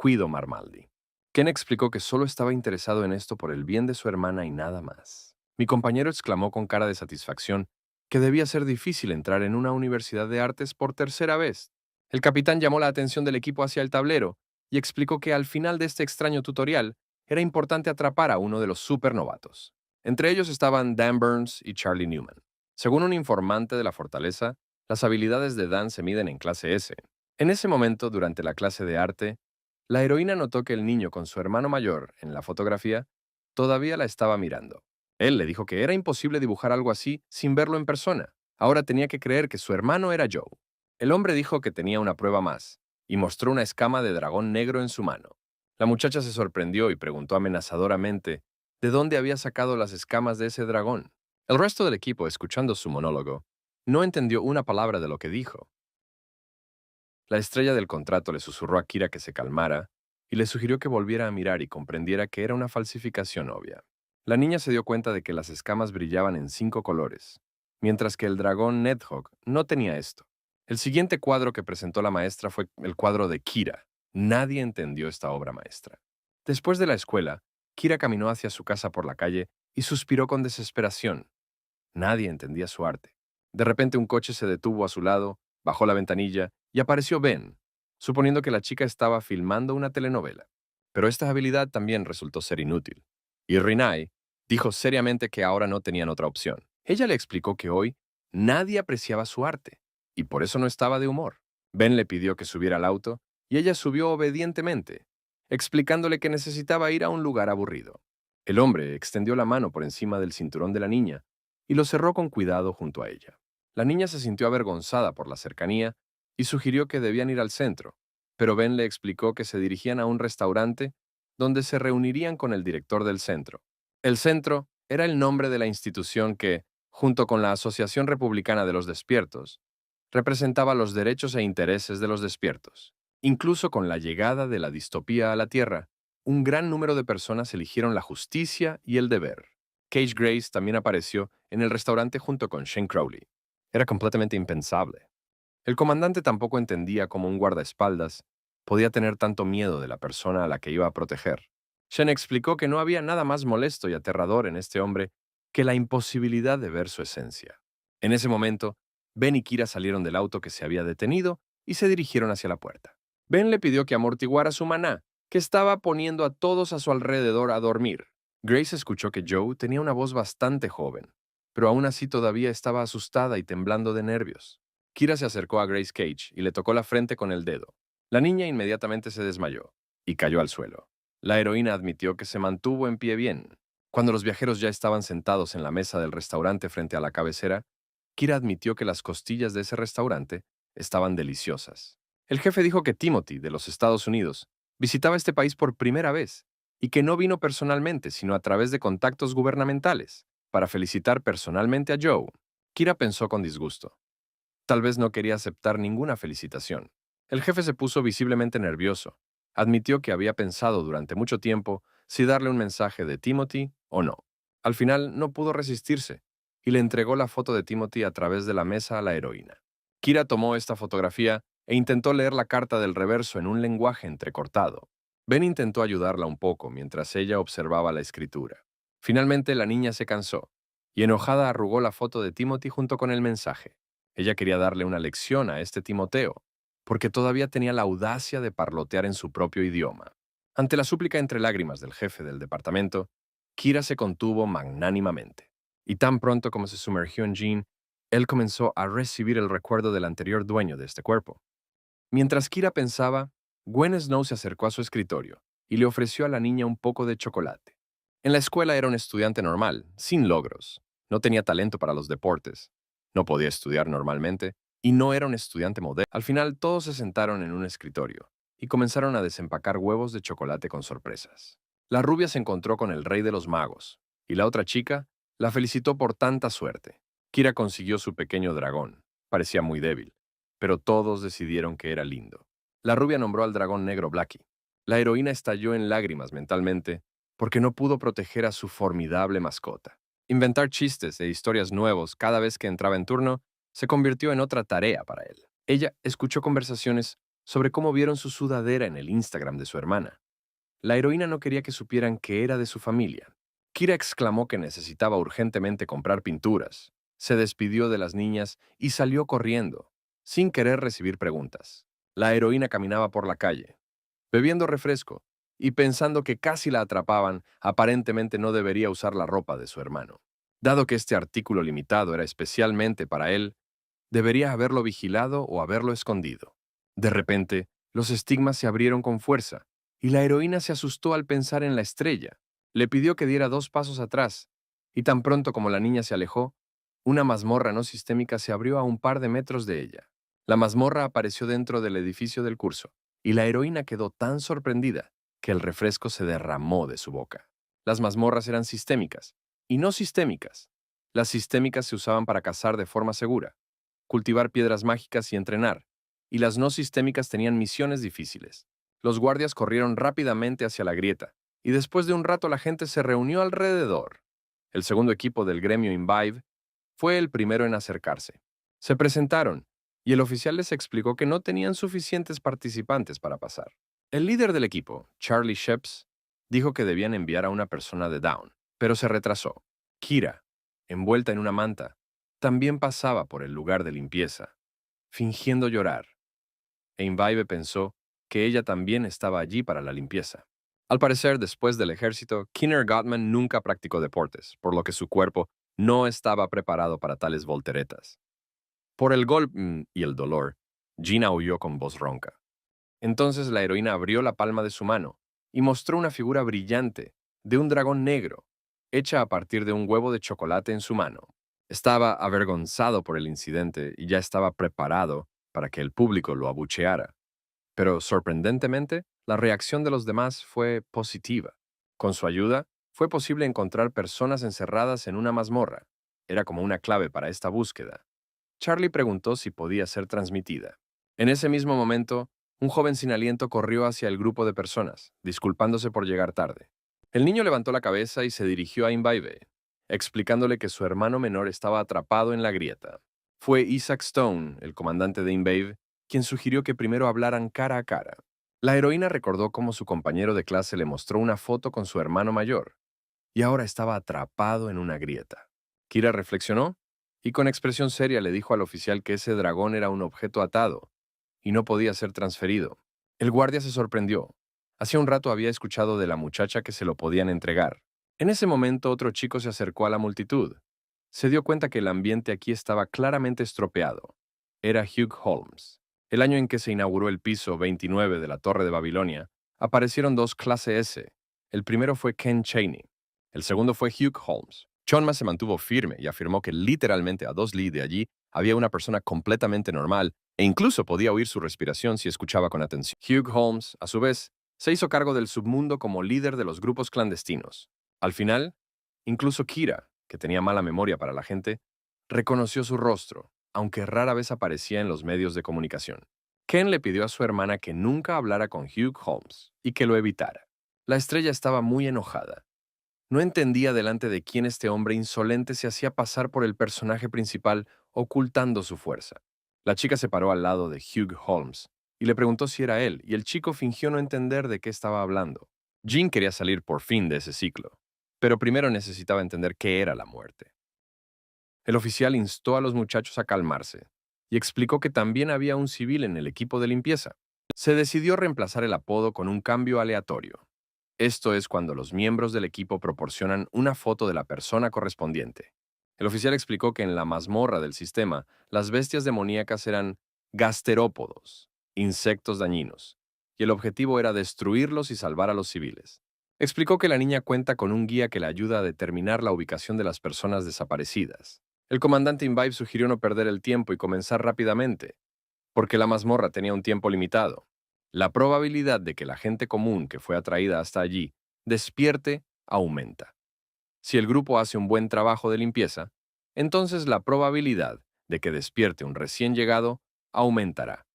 Guido Marmaldi. Ken explicó que solo estaba interesado en esto por el bien de su hermana y nada más. Mi compañero exclamó con cara de satisfacción que debía ser difícil entrar en una universidad de artes por tercera vez. El capitán llamó la atención del equipo hacia el tablero y explicó que al final de este extraño tutorial era importante atrapar a uno de los supernovatos. Entre ellos estaban Dan Burns y Charlie Newman. Según un informante de la fortaleza, las habilidades de Dan se miden en clase S. En ese momento, durante la clase de arte, la heroína notó que el niño con su hermano mayor en la fotografía todavía la estaba mirando. Él le dijo que era imposible dibujar algo así sin verlo en persona. Ahora tenía que creer que su hermano era Joe. El hombre dijo que tenía una prueba más y mostró una escama de dragón negro en su mano. La muchacha se sorprendió y preguntó amenazadoramente de dónde había sacado las escamas de ese dragón. El resto del equipo, escuchando su monólogo, no entendió una palabra de lo que dijo. La estrella del contrato le susurró a Kira que se calmara y le sugirió que volviera a mirar y comprendiera que era una falsificación obvia. La niña se dio cuenta de que las escamas brillaban en 5 colores, mientras que el dragón Nidhogg no tenía esto. El siguiente cuadro que presentó la maestra fue el cuadro de Kira. Nadie entendió esta obra maestra. Después de la escuela, Kira caminó hacia su casa por la calle y suspiró con desesperación. Nadie entendía su arte. De repente un coche se detuvo a su lado, bajó la ventanilla y apareció Ben, suponiendo que la chica estaba filmando una telenovela. Pero esta habilidad también resultó ser inútil. Y Rinai dijo seriamente que ahora no tenían otra opción. Ella le explicó que hoy nadie apreciaba su arte, y por eso no estaba de humor. Ben le pidió que subiera al auto, y ella subió obedientemente, explicándole que necesitaba ir a un lugar aburrido. El hombre extendió la mano por encima del cinturón de la niña y lo cerró con cuidado junto a ella. La niña se sintió avergonzada por la cercanía y sugirió que debían ir al centro, pero Ben le explicó que se dirigían a un restaurante donde se reunirían con el director del centro. El centro era el nombre de la institución que, junto con la Asociación Republicana de los Despiertos, representaba los derechos e intereses de los despiertos. Incluso con la llegada de la distopía a la Tierra, un gran número de personas eligieron la justicia y el deber. Cage Grace también apareció en el restaurante junto con Shane Crowley. Era completamente impensable. El comandante tampoco entendía cómo un guardaespaldas podía tener tanto miedo de la persona a la que iba a proteger. Shane explicó que no había nada más molesto y aterrador en este hombre que la imposibilidad de ver su esencia. En ese momento, Ben y Kira salieron del auto que se había detenido y se dirigieron hacia la puerta. Ben le pidió que amortiguara su maná, que estaba poniendo a todos a su alrededor a dormir. Grace escuchó que Joe tenía una voz bastante joven, pero aún así todavía estaba asustada y temblando de nervios. Kira se acercó a Grace Cage y le tocó la frente con el dedo. La niña inmediatamente se desmayó y cayó al suelo. La heroína admitió que se mantuvo en pie bien. Cuando los viajeros ya estaban sentados en la mesa del restaurante frente a la cabecera, Kira admitió que las costillas de ese restaurante estaban deliciosas. El jefe dijo que Timothy, de los Estados Unidos, visitaba este país por primera vez y que no vino personalmente, sino a través de contactos gubernamentales, para felicitar personalmente a Joe. Kira pensó con disgusto. Tal vez no quería aceptar ninguna felicitación. El jefe se puso visiblemente nervioso. Admitió que había pensado durante mucho tiempo si darle un mensaje de Timothy o no. Al final no pudo resistirse y le entregó la foto de Timothy a través de la mesa a la heroína. Kira tomó esta fotografía e intentó leer la carta del reverso en un lenguaje entrecortado. Ben intentó ayudarla un poco mientras ella observaba la escritura. Finalmente la niña se cansó y enojada arrugó la foto de Timothy junto con el mensaje. Ella quería darle una lección a este Timoteo, porque todavía tenía la audacia de parlotear en su propio idioma. Ante la súplica entre lágrimas del jefe del departamento, Kira se contuvo magnánimamente. Y tan pronto como se sumergió en Jean, él comenzó a recibir el recuerdo del anterior dueño de este cuerpo. Mientras Kira pensaba, Gwen Snow se acercó a su escritorio y le ofreció a la niña un poco de chocolate. En la escuela era un estudiante normal, sin logros. No tenía talento para los deportes. No podía estudiar normalmente y no era un estudiante modelo. Al final todos se sentaron en un escritorio y comenzaron a desempacar huevos de chocolate con sorpresas. La rubia se encontró con el rey de los magos y la otra chica la felicitó por tanta suerte. Kira consiguió su pequeño dragón. Parecía muy débil, pero todos decidieron que era lindo. La rubia nombró al dragón negro Blackie. La heroína estalló en lágrimas mentalmente porque no pudo proteger a su formidable mascota. Inventar chistes e historias nuevos cada vez que entraba en turno se convirtió en otra tarea para él. Ella escuchó conversaciones sobre cómo vieron su sudadera en el Instagram de su hermana. La heroína no quería que supieran que era de su familia. Kira exclamó que necesitaba urgentemente comprar pinturas. Se despidió de las niñas y salió corriendo, sin querer recibir preguntas. La heroína caminaba por la calle, bebiendo refresco, y pensando que casi la atrapaban, aparentemente no debería usar la ropa de su hermano. Dado que este artículo limitado era especialmente para él, debería haberlo vigilado o haberlo escondido. De repente, los estigmas se abrieron con fuerza, y la heroína se asustó al pensar en la estrella. Le pidió que diera 2 pasos atrás, y tan pronto como la niña se alejó, una mazmorra no sistémica se abrió a un par de metros de ella. La mazmorra apareció dentro del edificio del curso, y la heroína quedó tan sorprendida que el refresco se derramó de su boca. Las mazmorras eran sistémicas, y no sistémicas. Las sistémicas se usaban para cazar de forma segura, cultivar piedras mágicas y entrenar, y las no sistémicas tenían misiones difíciles. Los guardias corrieron rápidamente hacia la grieta, y después de un rato la gente se reunió alrededor. El segundo equipo del gremio Imbibe fue el primero en acercarse. Se presentaron, y el oficial les explicó que no tenían suficientes participantes para pasar. El líder del equipo, Charlie Sheps, dijo que debían enviar a una persona de Down, pero se retrasó. Kira, envuelta en una manta, también pasaba por el lugar de limpieza, fingiendo llorar. E Imbibe pensó que ella también estaba allí para la limpieza. Al parecer, después del ejército, Kinner Gottman nunca practicó deportes, por lo que su cuerpo no estaba preparado para tales volteretas. Por el golpe y el dolor, Gina huyó con voz ronca. Entonces la heroína abrió la palma de su mano y mostró una figura brillante de un dragón negro, hecha a partir de un huevo de chocolate en su mano. Estaba avergonzado por el incidente y ya estaba preparado para que el público lo abucheara. Pero sorprendentemente, la reacción de los demás fue positiva. Con su ayuda, fue posible encontrar personas encerradas en una mazmorra. Era como una clave para esta búsqueda. Charlie preguntó si podía ser transmitida. En ese mismo momento, un joven sin aliento corrió hacia el grupo de personas, disculpándose por llegar tarde. El niño levantó la cabeza y se dirigió a Imbibe, explicándole que su hermano menor estaba atrapado en la grieta. Fue Isaac Stone, el comandante de Imbibe, quien sugirió que primero hablaran cara a cara. La heroína recordó cómo su compañero de clase le mostró una foto con su hermano mayor, y ahora estaba atrapado en una grieta. Kira reflexionó y con expresión seria le dijo al oficial que ese dragón era un objeto atado y no podía ser transferido. El guardia se sorprendió. Hacía un rato había escuchado de la muchacha que se lo podían entregar. En ese momento otro chico se acercó a la multitud. Se dio cuenta que el ambiente aquí estaba claramente estropeado. Era Hugh Holmes. El año en que se inauguró el piso 29 de la Torre de Babilonia, aparecieron 2 clase S. El primero fue Ken Chaney. El segundo fue Hugh Holmes. Chonma se mantuvo firme y afirmó que literalmente a 2 li de allí había una persona completamente normal e incluso podía oír su respiración si escuchaba con atención. Hugh Holmes, a su vez, se hizo cargo del submundo como líder de los grupos clandestinos. Al final, incluso Kira, que tenía mala memoria para la gente, reconoció su rostro, aunque rara vez aparecía en los medios de comunicación. Ken le pidió a su hermana que nunca hablara con Hugh Holmes y que lo evitara. La estrella estaba muy enojada. No entendía delante de quién este hombre insolente se hacía pasar por el personaje principal ocultando su fuerza. La chica se paró al lado de Hugh Holmes y le preguntó si era él, y el chico fingió no entender de qué estaba hablando. Jean quería salir por fin de ese ciclo, pero primero necesitaba entender qué era la muerte. El oficial instó a los muchachos a calmarse y explicó que también había un civil en el equipo de limpieza. Se decidió reemplazar el apodo con un cambio aleatorio. Esto es cuando los miembros del equipo proporcionan una foto de la persona correspondiente. El oficial explicó que en la mazmorra del sistema, las bestias demoníacas eran gasterópodos, insectos dañinos, y el objetivo era destruirlos y salvar a los civiles. Explicó que la niña cuenta con un guía que le ayuda a determinar la ubicación de las personas desaparecidas. El comandante Imbibe sugirió no perder el tiempo y comenzar rápidamente, porque la mazmorra tenía un tiempo limitado. La probabilidad de que la gente común que fue atraída hasta allí despierte aumenta. Si el grupo hace un buen trabajo de limpieza, entonces la probabilidad de que despierte un recién llegado aumentará.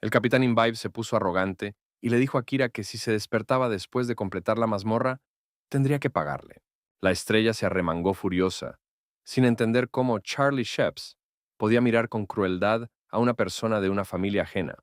El capitán Imbibe se puso arrogante y le dijo a Kira que si se despertaba después de completar la mazmorra, tendría que pagarle. La estrella se arremangó furiosa, sin entender cómo Charlie Sheps podía mirar con crueldad a una persona de una familia ajena.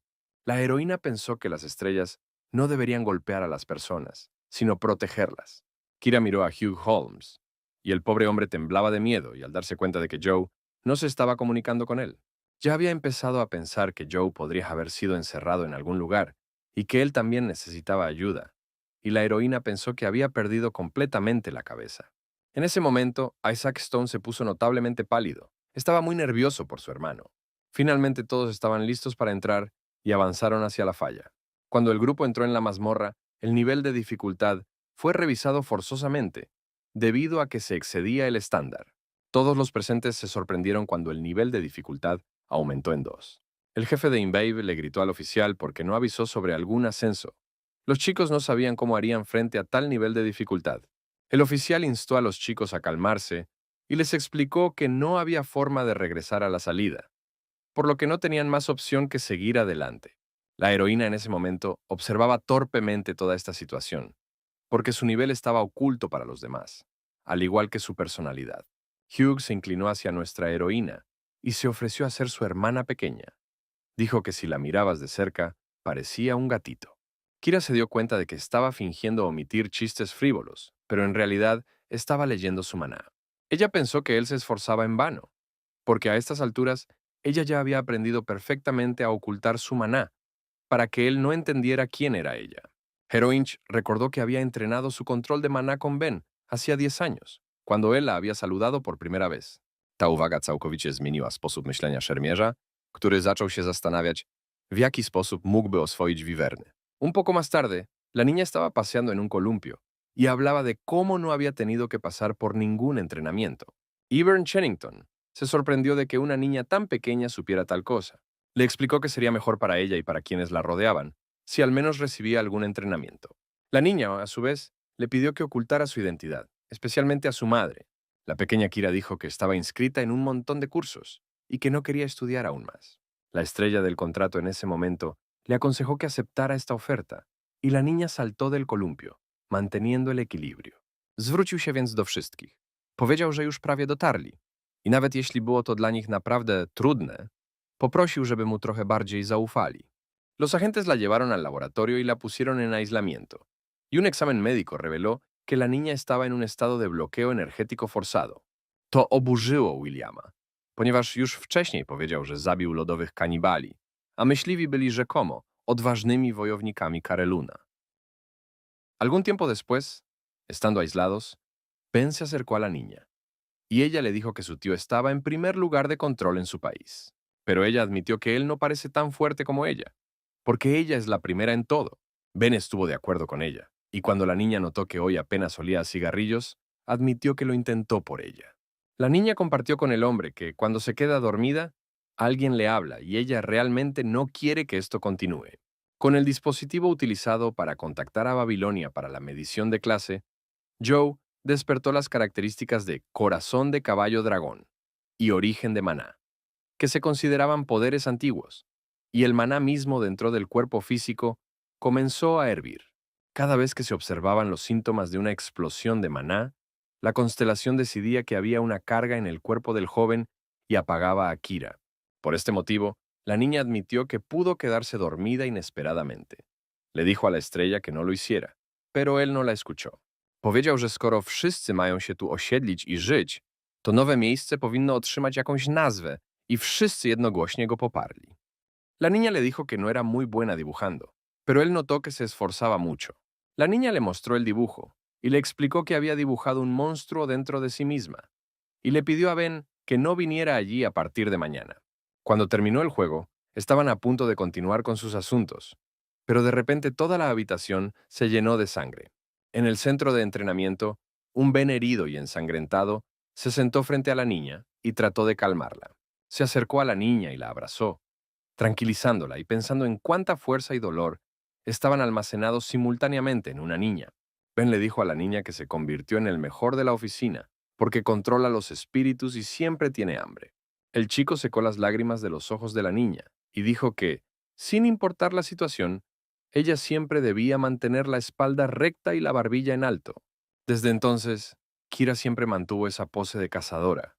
La heroína pensó que las estrellas no deberían golpear a las personas, sino protegerlas. Kira miró a Hugh Holmes, y el pobre hombre temblaba de miedo y al darse cuenta de que Joe no se estaba comunicando con él. Ya había empezado a pensar que Joe podría haber sido encerrado en algún lugar y que él también necesitaba ayuda, y la heroína pensó que había perdido completamente la cabeza. En ese momento, Isaac Stone se puso notablemente pálido. Estaba muy nervioso por su hermano. Finalmente todos estaban listos para entrar y avanzaron hacia la falla. Cuando el grupo entró en la mazmorra, el nivel de dificultad fue revisado forzosamente, debido a que se excedía el estándar. Todos los presentes se sorprendieron cuando el nivel de dificultad aumentó en 2. El jefe de Imbibe le gritó al oficial porque no avisó sobre algún ascenso. Los chicos no sabían cómo harían frente a tal nivel de dificultad. El oficial instó a los chicos a calmarse y les explicó que no había forma de regresar a la salida, por lo que no tenían más opción que seguir adelante. La heroína en ese momento observaba torpemente toda esta situación, porque su nivel estaba oculto para los demás, al igual que su personalidad. Hugh se inclinó hacia nuestra heroína y se ofreció a ser su hermana pequeña. Dijo que si la mirabas de cerca, parecía un gatito. Kira se dio cuenta de que estaba fingiendo omitir chistes frívolos, pero en realidad estaba leyendo su maná. Ella pensó que él se esforzaba en vano, porque a estas alturas ella ya había aprendido perfectamente a ocultar su maná, para que él no entendiera quién era ella. Heroinch recordó que había entrenado su control de maná con Ben hacía 10 años, cuando él la había saludado por primera vez. Ta uwaga całkowicie zmieniła sposób myślenia szermierza, który zaczął się zastanawiać, w jaki sposób mógłby oswoić wiwerny. Un poco más tarde, la niña estaba paseando en un columpio y hablaba de cómo no había tenido que pasar por ningún entrenamiento. Ivern Chennington se sorprendió de que una niña tan pequeña supiera tal cosa. Le explicó que sería mejor para ella y para quienes la rodeaban si al menos recibía algún entrenamiento. La niña, a su vez, le pidió que ocultara su identidad, especialmente a su madre. La pequeña Kira dijo que estaba inscrita en un montón de cursos y que no quería estudiar aún más. La estrella del contrato en ese momento le aconsejó que aceptara esta oferta y la niña saltó del columpio, manteniendo el equilibrio. Zwrócił się więc do wszystkich. Powiedział, że już prawie dotarli i nawet jeśli było to dla nich naprawdę trudne, poprosił, żeby mu trochę bardziej zaufali. Los agentes la llevaron al laboratorio y la pusieron en aislamiento, y un examen médico reveló que la niña estaba en un estado de bloqueo energético forzado. To oburzyło Williama, ponieważ już wcześniej powiedział, że zabił lodowych kanibali, a myśliwi byli rzekomo odważnymi wojownikami Kareluna. Algún tiempo después, estando aislados, Ben se acercó a la niña, y ella le dijo que su tío estaba en primer lugar de control en su país. Pero ella admitió que él no parece tan fuerte como ella, porque ella es la primera en todo. Ben estuvo de acuerdo con ella, y cuando la niña notó que hoy apenas olía a cigarrillos, admitió que lo intentó por ella. La niña compartió con el hombre que cuando se queda dormida, alguien le habla y ella realmente no quiere que esto continúe. Con el dispositivo utilizado para contactar a Babilonia para la medición de clase, Joe despertó las características de corazón de caballo dragón y origen de maná, que se consideraban poderes antiguos, y el maná mismo dentro del cuerpo físico comenzó a hervir. Cada vez que se observaban los síntomas de una explosión de maná, la constelación decidía que había una carga en el cuerpo del joven y apagaba a Kira. Por este motivo, la niña admitió que pudo quedarse dormida inesperadamente. Le dijo a la estrella que no lo hiciera, pero él no la escuchó. Powiedział, że skoro wszyscy mają się tu osiedlić i żyć, to nowe miejsce powinno otrzymać jakąś nazwę y wszyscy jednogłośnie go poparli. La niña le dijo que no era muy buena dibujando, pero él notó que se esforzaba mucho. La niña le mostró el dibujo y le explicó que había dibujado un monstruo dentro de sí misma, y le pidió a Ben que no viniera allí a partir de mañana. Cuando terminó el juego, estaban a punto de continuar con sus asuntos, Pero de repente toda la habitación se llenó de sangre. En el centro de entrenamiento, un Ben herido y ensangrentado se sentó frente a la niña y trató de calmarla. Se acercó a la niña y la abrazó, tranquilizándola y pensando en cuánta fuerza y dolor estaban almacenados simultáneamente en una niña. Ben le dijo a la niña que se convirtió en el mejor de la oficina, porque controla los espíritus y siempre tiene hambre. El chico secó las lágrimas de los ojos de la niña y dijo que, sin importar la situación, ella siempre debía mantener la espalda recta y la barbilla en alto. Desde entonces, Kira siempre mantuvo esa pose de cazadora,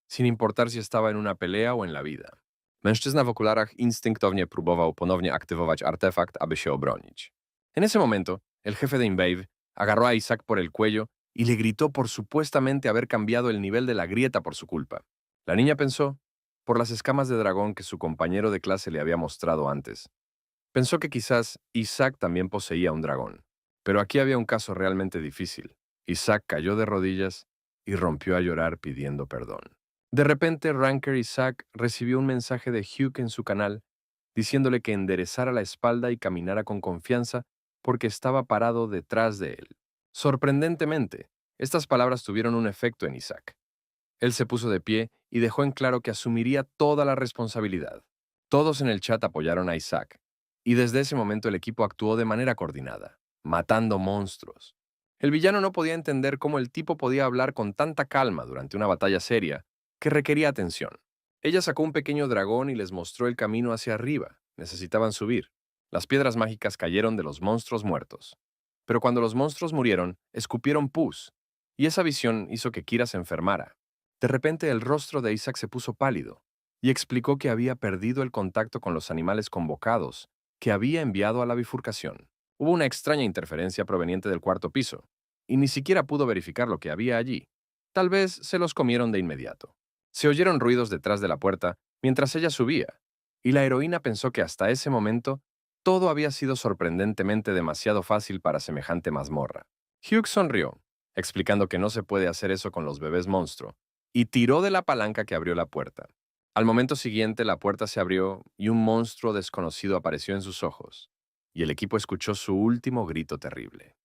sin importar si estaba en una pelea o en la vida. Mężczyzna w okularach instynktownie próbował ponownie aktywować artefakt, aby się obronić. En ese momento, el jefe de Inbave agarró a Isaac por el cuello y le gritó por supuestamente haber cambiado el nivel de la grieta por su culpa. La niña pensó, por las escamas de dragón que su compañero de clase le había mostrado antes. Pensó que quizás Isaac también poseía un dragón. Pero aquí había un caso realmente difícil. Isaac cayó de rodillas y rompió a llorar pidiendo perdón. De repente, Ranker Isaac recibió un mensaje de Hugh en su canal, diciéndole que enderezara la espalda y caminara con confianza porque estaba parado detrás de él. Sorprendentemente, estas palabras tuvieron un efecto en Isaac. Él se puso de pie y dejó en claro que asumiría toda la responsabilidad. Todos en el chat apoyaron a Isaac, y desde ese momento el equipo actuó de manera coordinada, matando monstruos. El villano no podía entender cómo el tipo podía hablar con tanta calma durante una batalla seria que requería atención. Ella sacó un pequeño dragón y les mostró el camino hacia arriba. Necesitaban subir. Las piedras mágicas cayeron de los monstruos muertos. Pero cuando los monstruos murieron, escupieron pus, y esa visión hizo que Kira se enfermara. De repente el rostro de Isaac se puso pálido y explicó que había perdido el contacto con los animales convocados que había enviado a la bifurcación. Hubo una extraña interferencia proveniente del cuarto piso, y ni siquiera pudo verificar lo que había allí. Tal vez se los comieron de inmediato. Se oyeron ruidos detrás de la puerta mientras ella subía, y la heroína pensó que hasta ese momento todo había sido sorprendentemente demasiado fácil para semejante mazmorra. Hugh sonrió, explicando que no se puede hacer eso con los bebés monstruo, y tiró de la palanca que abrió la puerta. Al momento siguiente, la puerta se abrió y un monstruo desconocido apareció en sus ojos, y el equipo escuchó su último grito terrible.